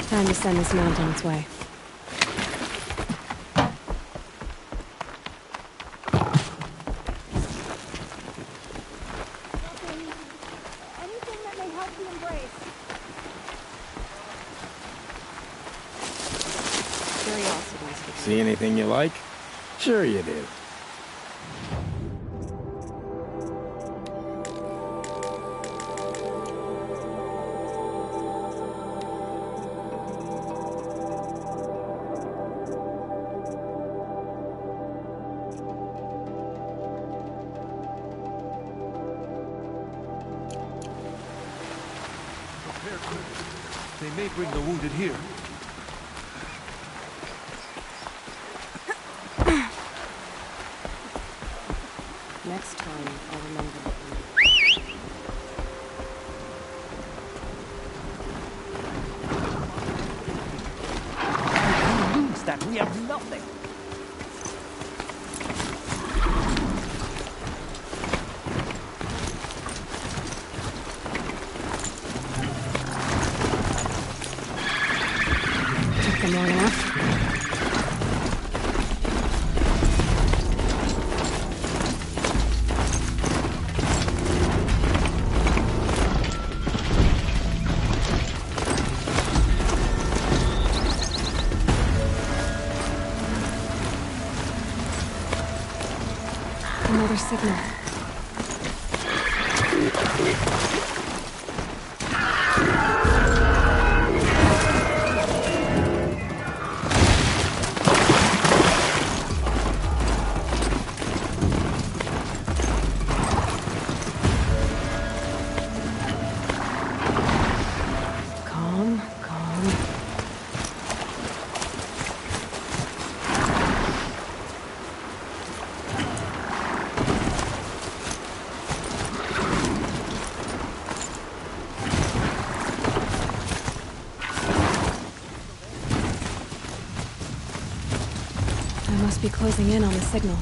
Time to send this mount on its way. Anything that may help the embrace. Curiosity. See anything you like? Sure you do. They may bring the wounded here. Next time, I'll remember. Lose that we have nothing. Took them long enough. Another signal. Calm, calm. I must be closing in on the signal.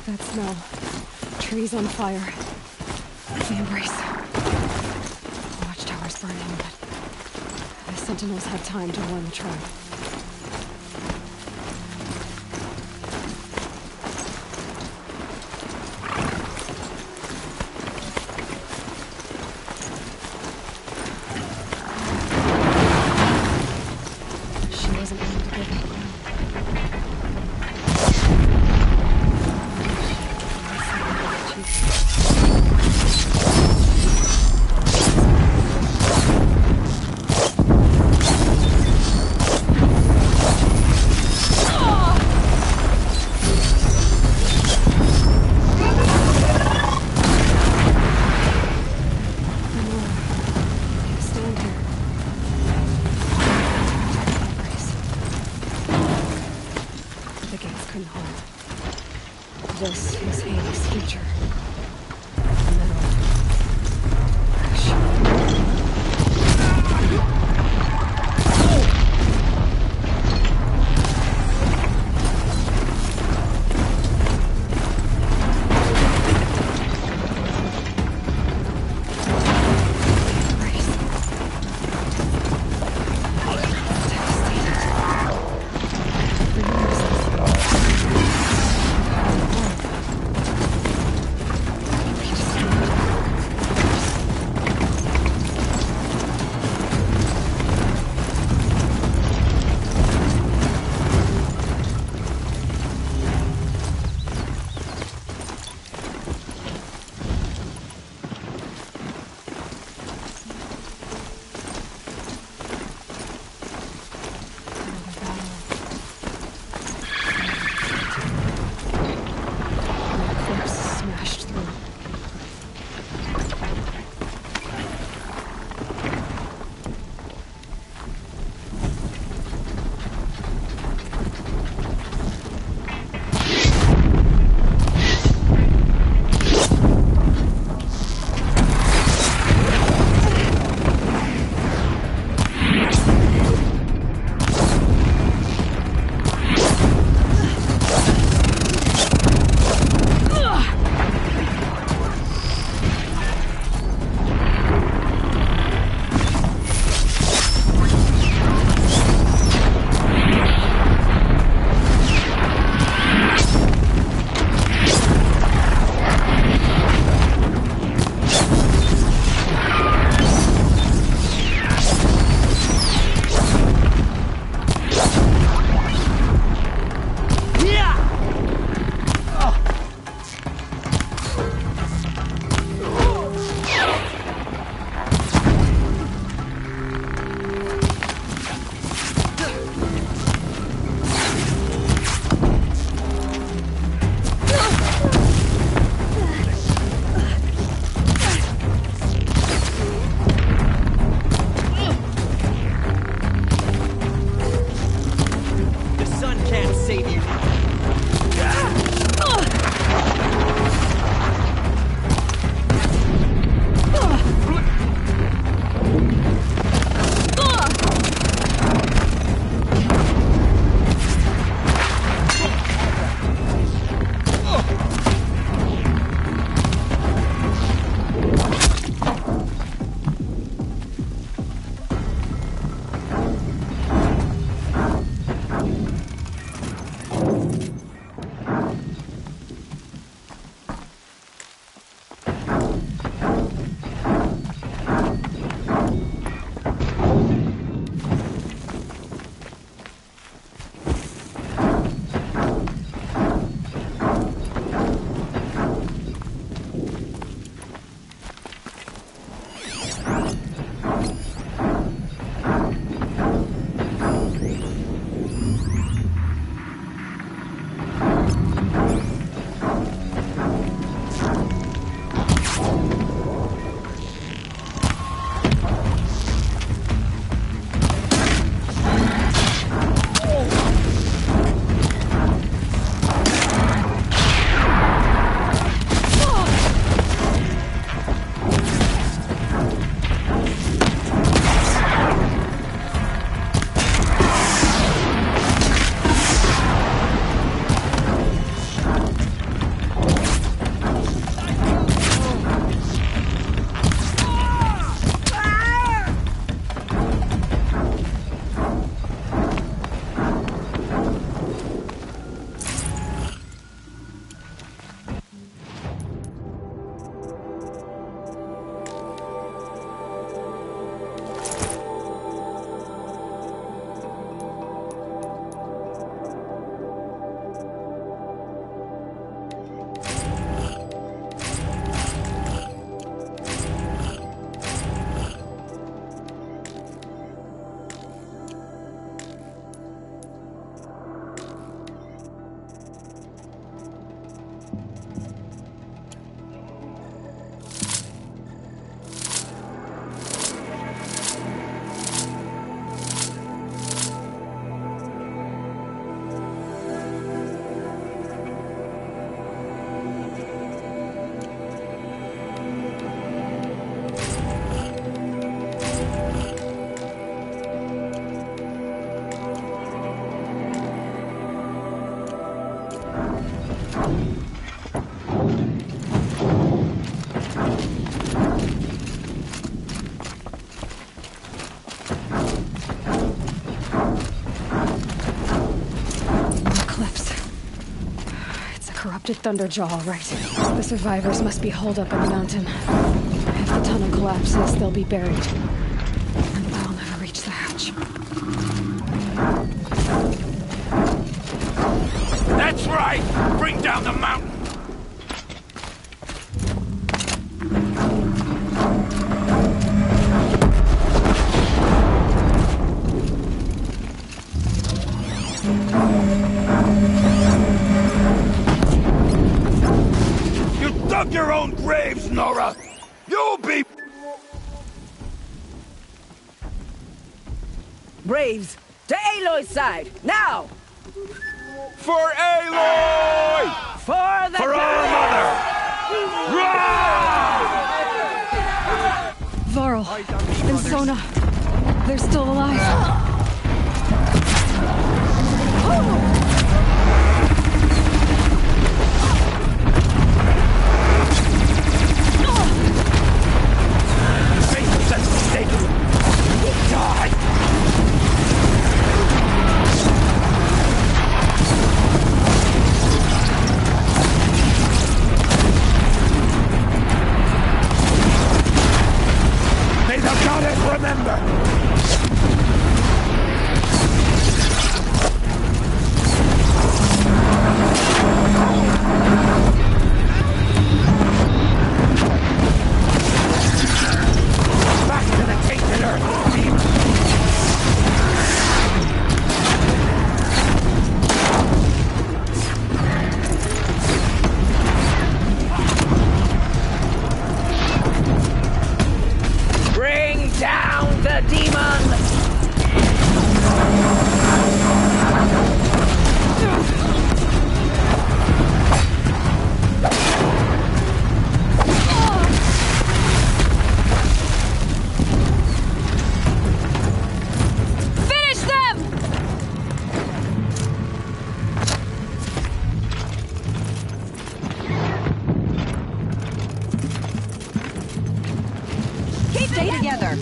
That smell. Trees on fire. The embrace. The watchtower's burning, but the sentinels had time to warn the tribe. She wasn't able to get that ground. couldn't hold. This is Hades' future. Corrupted Thunderjaw, all right. The survivors must be holed up in the mountain. If the tunnel collapses, they'll be buried. And I'll never reach the hatch. That's right! Bring down the mountain! Dug your own graves, Nora! You'll be... Braves, to Aloy's side, now! For Aloy! For the... For our mother! Varl and Sona, they're still alive. May the goddess remember! Stay together.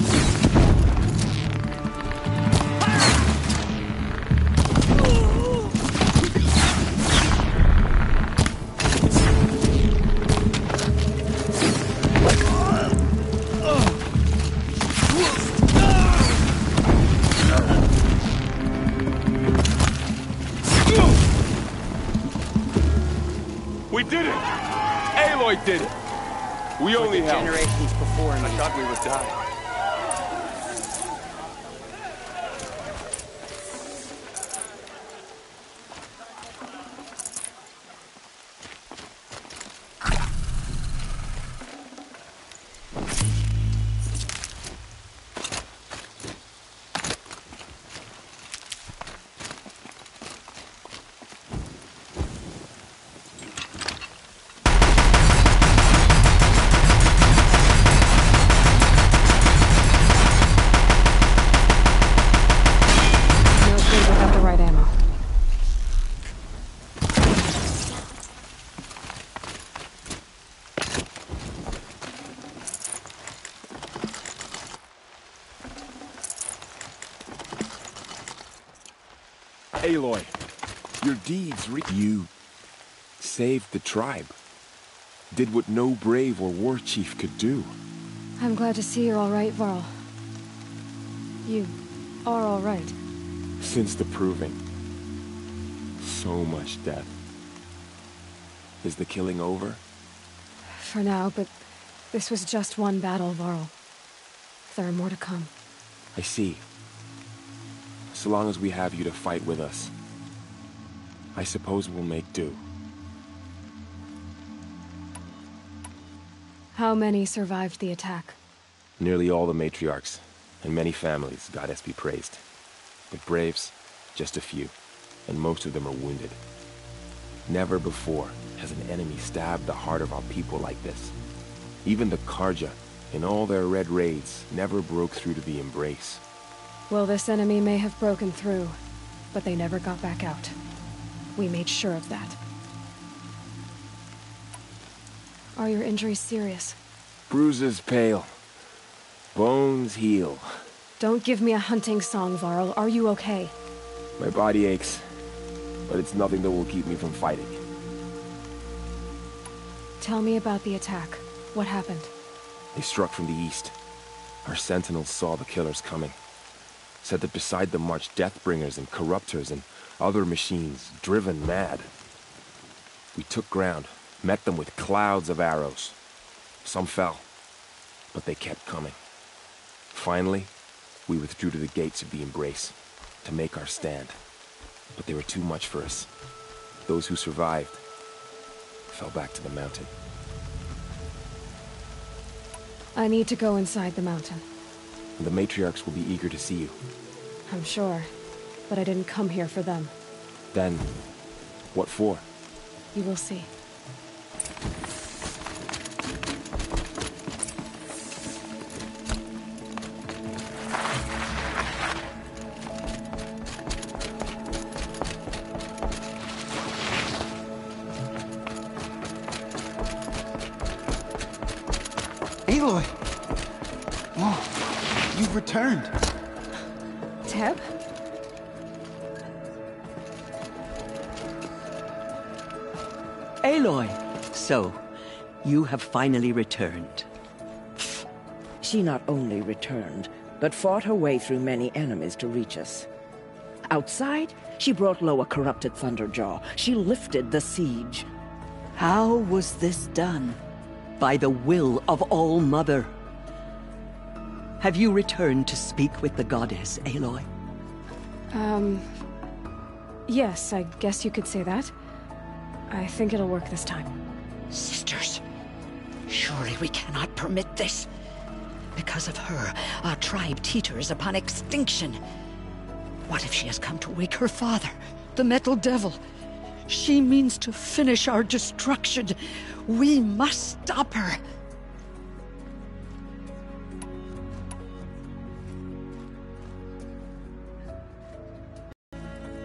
We did it! Aloy did it! We only have generations before me. I thought we would die. Aloy, your deeds you saved the tribe. Did what no brave or war chief could do. I'm glad to see you're all right, Varl. You are all right. Since the Proving. So much death. Is the killing over? For now, but this was just one battle, Varl. There are more to come. I see. So long as we have you to fight with us, I suppose we'll make do. How many survived the attack? Nearly all the matriarchs, and many families, goddess be praised. But braves, just a few, and most of them are wounded. Never before has an enemy stabbed the heart of our people like this. Even the Carja, in all their red raids, never broke through to the Embrace. Well, this enemy may have broken through, but they never got back out. We made sure of that. Are your injuries serious? Bruises pale. Bones heal. Don't give me a hunting song, Varl. Are you okay? My body aches, but it's nothing that will keep me from fighting. Tell me about the attack. What happened? They struck from the east. Our sentinels saw the killers coming. Said that beside them marched Deathbringers and Corruptors and other machines, driven mad. We took ground, met them with clouds of arrows. Some fell, but they kept coming. Finally, we withdrew to the gates of the Embrace to make our stand. But they were too much for us. Those who survived fell back to the mountain. I need to go inside the mountain. The matriarchs will be eager to see you. I'm sure, but I didn't come here for them. Then, what for? You will see. Aloy! Oh, you've returned. Teb? Aloy! So, you have finally returned. She not only returned, but fought her way through many enemies to reach us. Outside, she brought low a corrupted Thunderjaw. She lifted the siege. How was this done? By the will of All-Mother. Have you returned to speak with the goddess, Aloy? Yes, I guess you could say that. I think it'll work this time. Sisters, surely we cannot permit this. Because of her, our tribe teeters upon extinction. What if she has come to wake her father, the Metal Devil? She means to finish our destruction. We must stop her.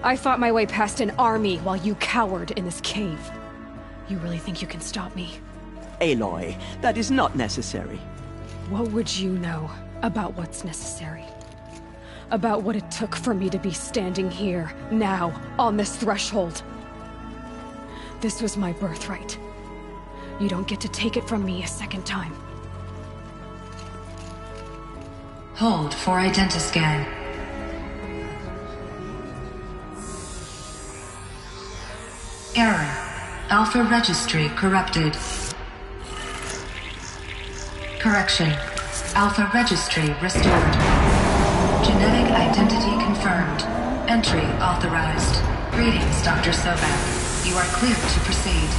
I fought my way past an army while you cowered in this cave. You really think you can stop me? Aloy, that is not necessary. What would you know about what's necessary? About what it took for me to be standing here, now, on this threshold? This was my birthright. You don't get to take it from me a second time. Hold for identiscan. Error. Alpha registry corrupted. Correction. Alpha registry restored. Genetic identity confirmed. Entry authorized. Greetings, Dr. Sobek. You are clear to proceed.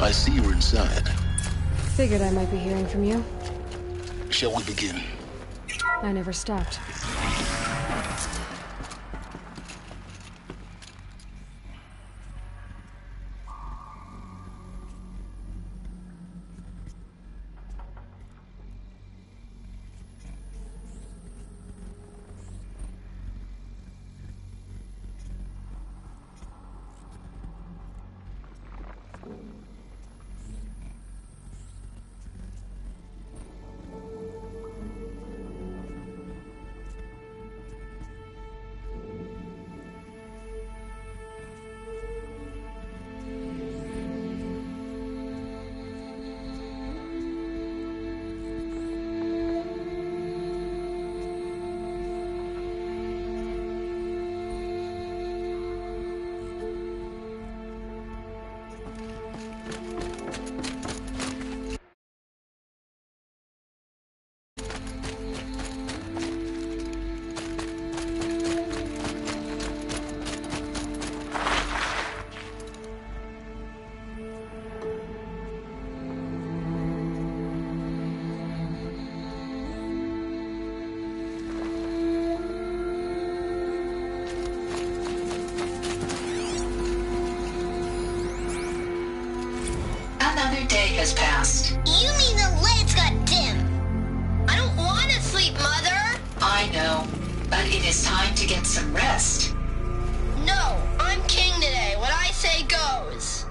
I see you're inside. Figured I might be hearing from you. Shall we begin? I never stopped. entire day has passed. You mean the lights got dim? I don't want to sleep, Mother. I know, but it is time to get some rest. No, I'm king today. What I say goes.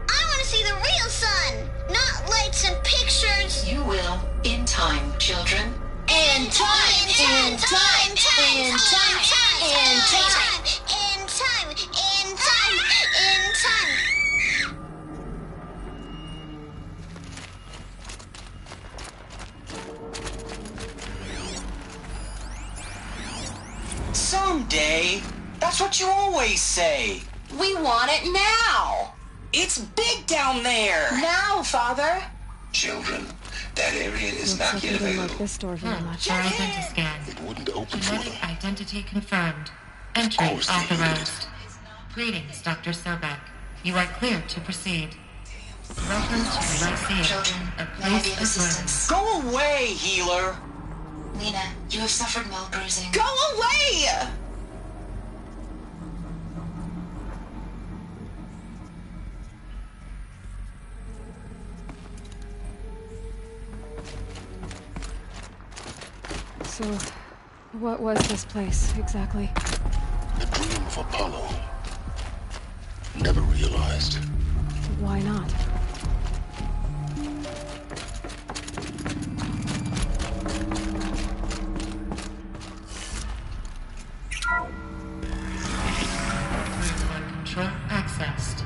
I want to see the real sun, not lights and pictures. You will, in time, children. In time, in time, in time, in time, in time, in time, in time. Someday. That's what you always say. We want it now. It's big down there. Now, Father. Children, that area is not yet available. Like this door very much. Scan. It wouldn't open for Genetic them. identity confirmed. Entry authorized. Greetings, Dr. Sobek. You are clear to proceed. Welcome to the Lyceum, Children, a may I be place of of assistance? Go away, healer. Lena, you have suffered mild bruising. Go away! So, what was this place, exactly? The dream of Apollo. Never realized. Why not? Control accessed.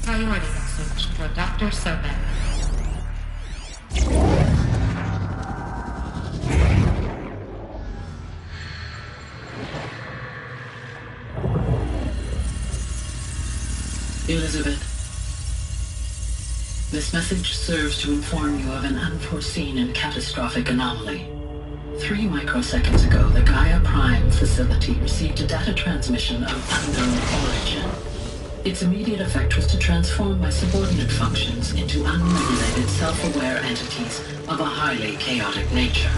Priority message for Dr. Sobek. Elizabeth, this message serves to inform you of an unforeseen and catastrophic anomaly. 3 microseconds ago, the Gaia Prime facility received a data transmission of unknown origin. Its immediate effect was to transform my subordinate functions into unregulated, self-aware entities of a highly chaotic nature.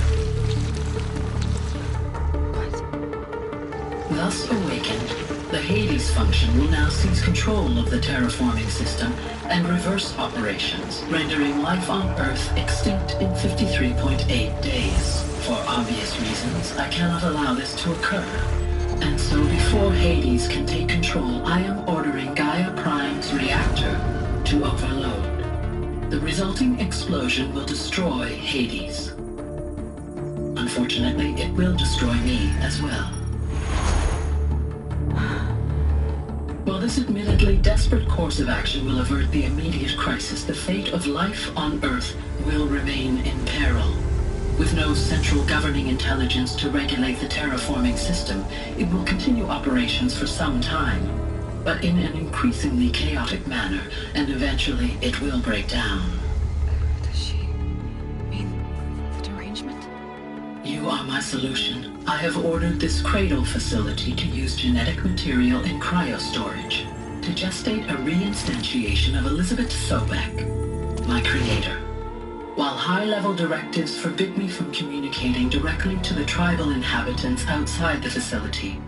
Thus awakened, the Hades function will now seize control of the terraforming system and reverse operations, rendering life on Earth extinct in 53.8 days. For obvious reasons, I cannot allow this to occur. And so before Hades can take control, I am ordering Gaia Prime's reactor to overload. The resulting explosion will destroy Hades. Unfortunately, it will destroy me as well. While this admittedly desperate course of action will avert the immediate crisis, the fate of life on Earth will remain in peril. With no central governing intelligence to regulate the terraforming system, it will continue operations for some time, but in an increasingly chaotic manner, and eventually it will break down. Does she mean the derangement? You are my solution. I have ordered this cradle facility to use genetic material in cryostorage to gestate a reinstantiation of Elizabeth Sobek, my creator. While high-level directives forbid me from communicating directly to the tribal inhabitants outside the facility,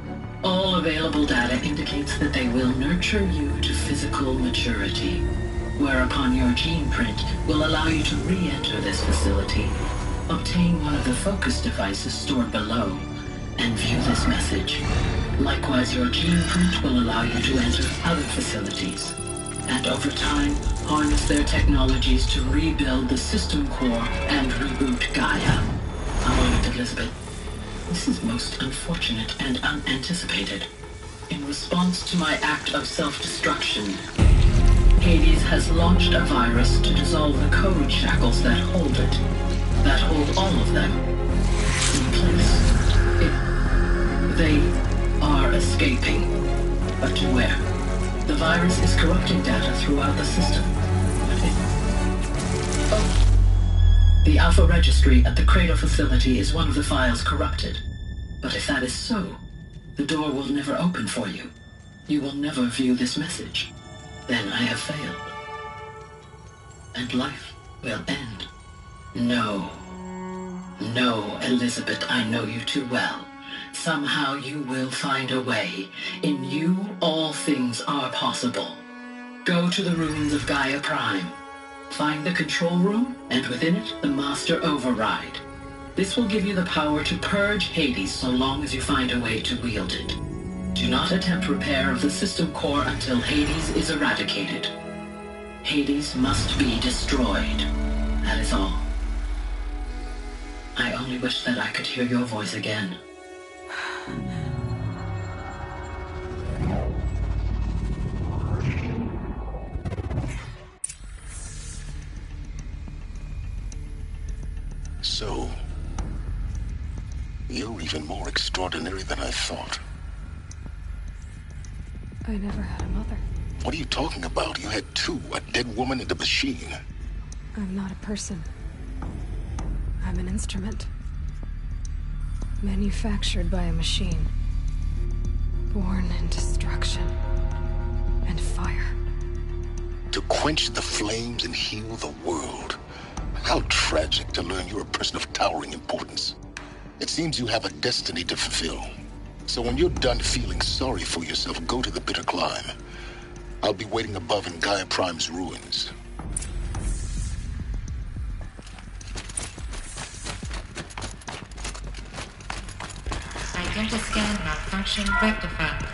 all available data indicates that they will nurture you to physical maturity, whereupon your gene print will allow you to re-enter this facility, obtain one of the focus devices stored below, and view this message. Likewise, your gene print will allow you to enter other facilities, and over time, harness their technologies to rebuild the system core and reboot Gaia. A moment, Elizabeth. This is most unfortunate and unanticipated. In response to my act of self-destruction, Hades has launched a virus to dissolve the code shackles that hold it, that hold all of them in place. They are escaping, but to where? The virus is corrupting data throughout the system. The Alpha Registry at the Cradle facility is one of the files corrupted. But if that is so, the door will never open for you. You will never view this message. Then I have failed. And life will end. No. No, Elizabeth, I know you too well. Somehow you will find a way. In you, all things are possible. Go to the ruins of Gaia Prime. Find the control room, and within it, the Master Override. This will give you the power to purge Hades so long as you find a way to wield it. Do not attempt repair of the system core until Hades is eradicated. Hades must be destroyed. That is all. I only wish that I could hear your voice again. So, you're even more extraordinary than I thought. I never had a mother. What are you talking about? You had two, a dead woman and a machine. I'm not a person. I'm an instrument. Manufactured by a machine. Born in destruction and fire. To quench the flames and heal the world. How tragic to learn you're a person of towering importance. It seems you have a destiny to fulfill. So when you're done feeling sorry for yourself, go to the bitter climb. I'll be waiting above in Gaia Prime's ruins. Identiscan malfunction rectified.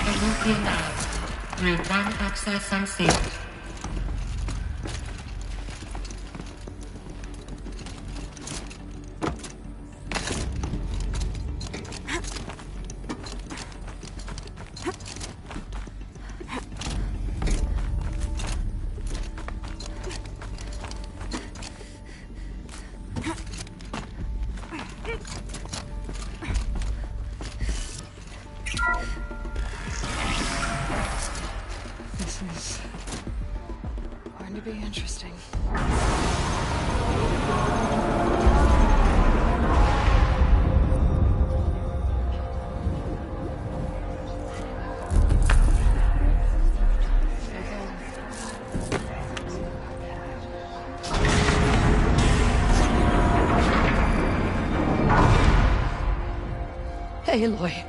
Eleuthia Labs. Route 1 access unsealed. This is going to be interesting. Aloy,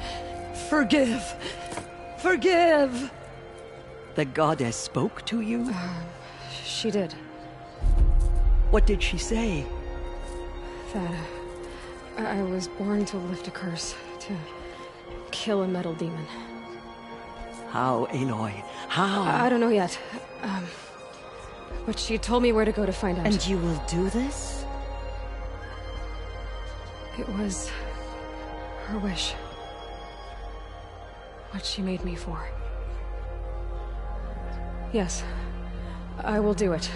forgive! Forgive! The goddess spoke to you? She did. What did she say? That I was born to lift a curse, to kill a metal demon. How, Aloy? How? I don't know yet. But she told me where to go to find out. And you will do this? It was her wish. What she made me for. Yes, I will do it.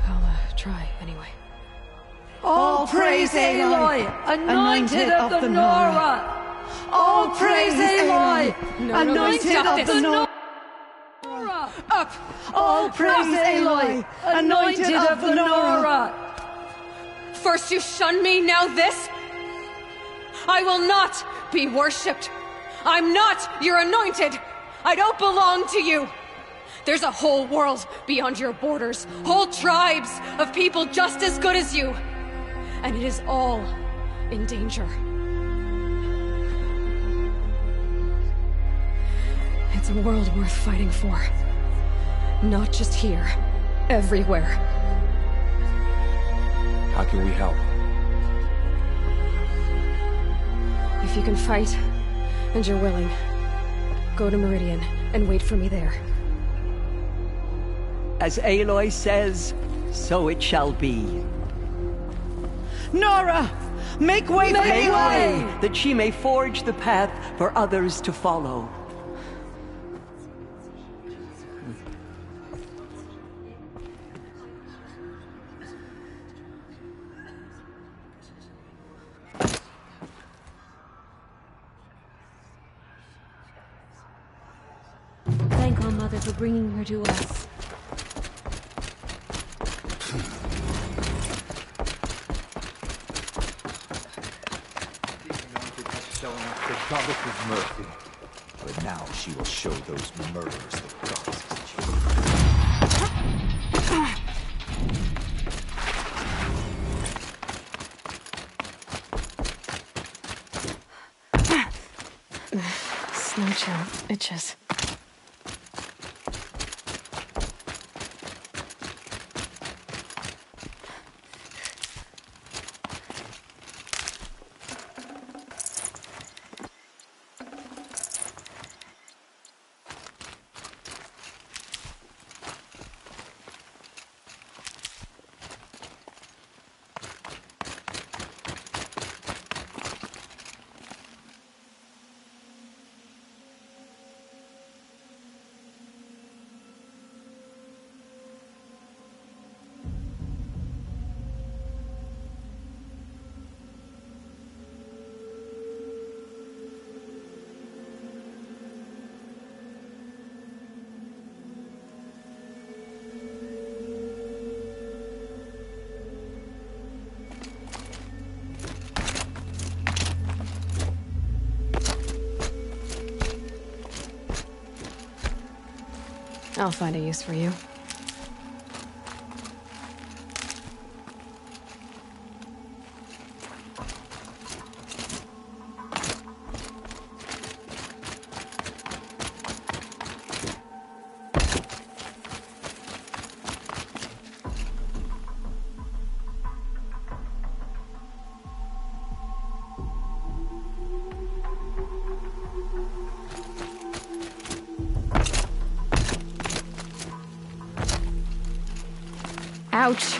I'll try, anyway. All praise Aloy, anointed of the Nora! All praise Aloy, anointed of the Nora! Up! All praise Aloy, anointed of the Nora! First you shun me, now this? I will not be worshipped. I'm not your anointed. I don't belong to you. There's a whole world beyond your borders, whole tribes of people just as good as you. And it is all in danger. It's a world worth fighting for. Not just here, everywhere. How can we help? If you can fight, and you're willing, go to Meridian and wait for me there. As Aloy says, so it shall be. Nora! Make way for Aloy! That she may forge the path for others to follow. Thank our mother for bringing her to us. The goddess's mercy. But now she will show those murderers the goddess's children. No chill. Itches. I'll find a use for you. Ouch.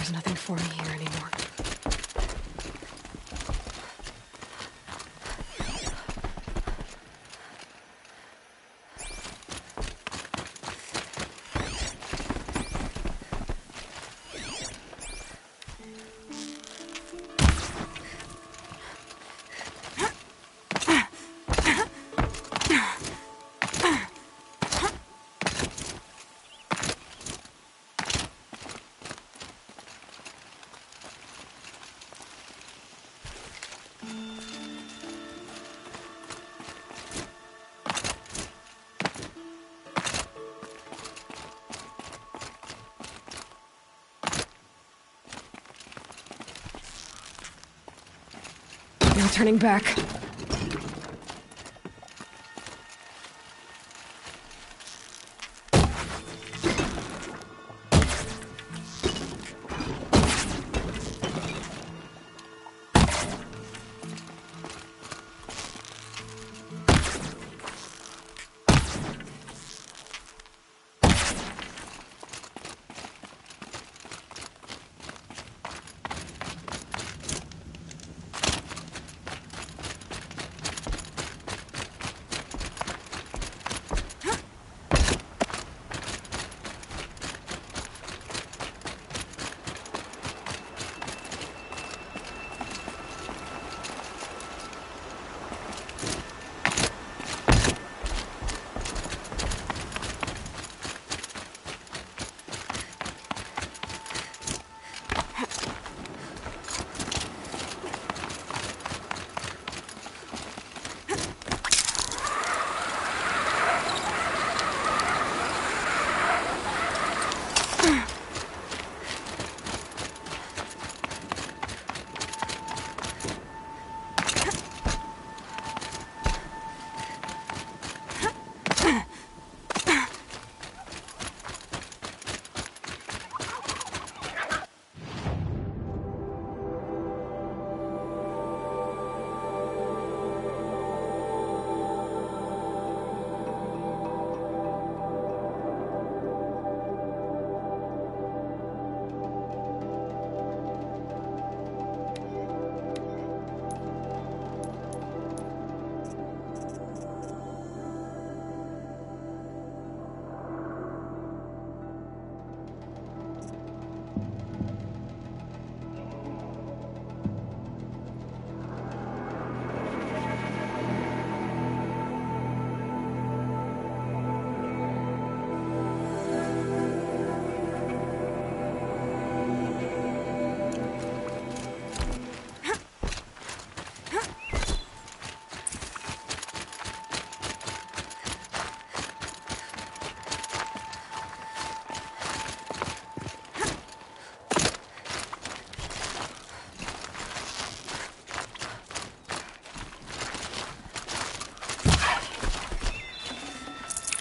There's nothing for me here anymore. No turning back.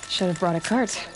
Should have brought a cart.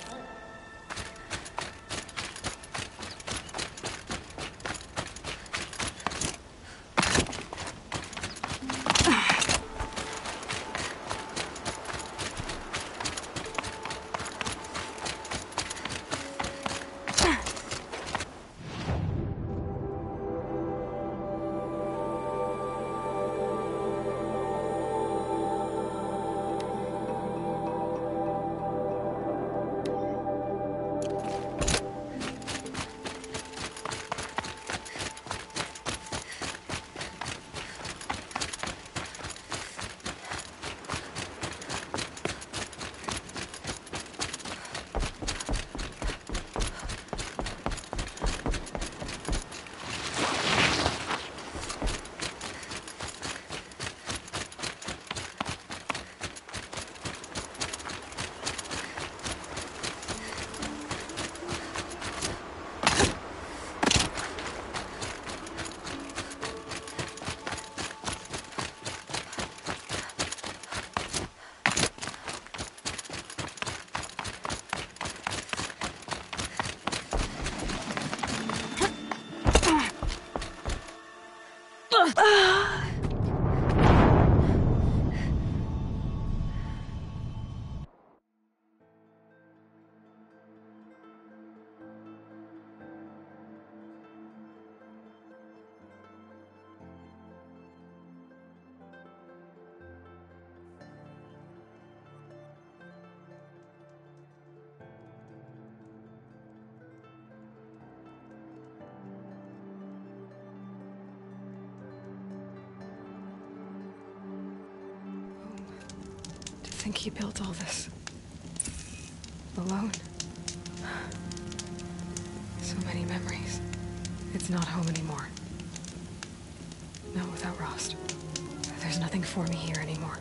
think he built all this alone. So many memories. It's not home anymore. Not without Rost. There's nothing for me here anymore.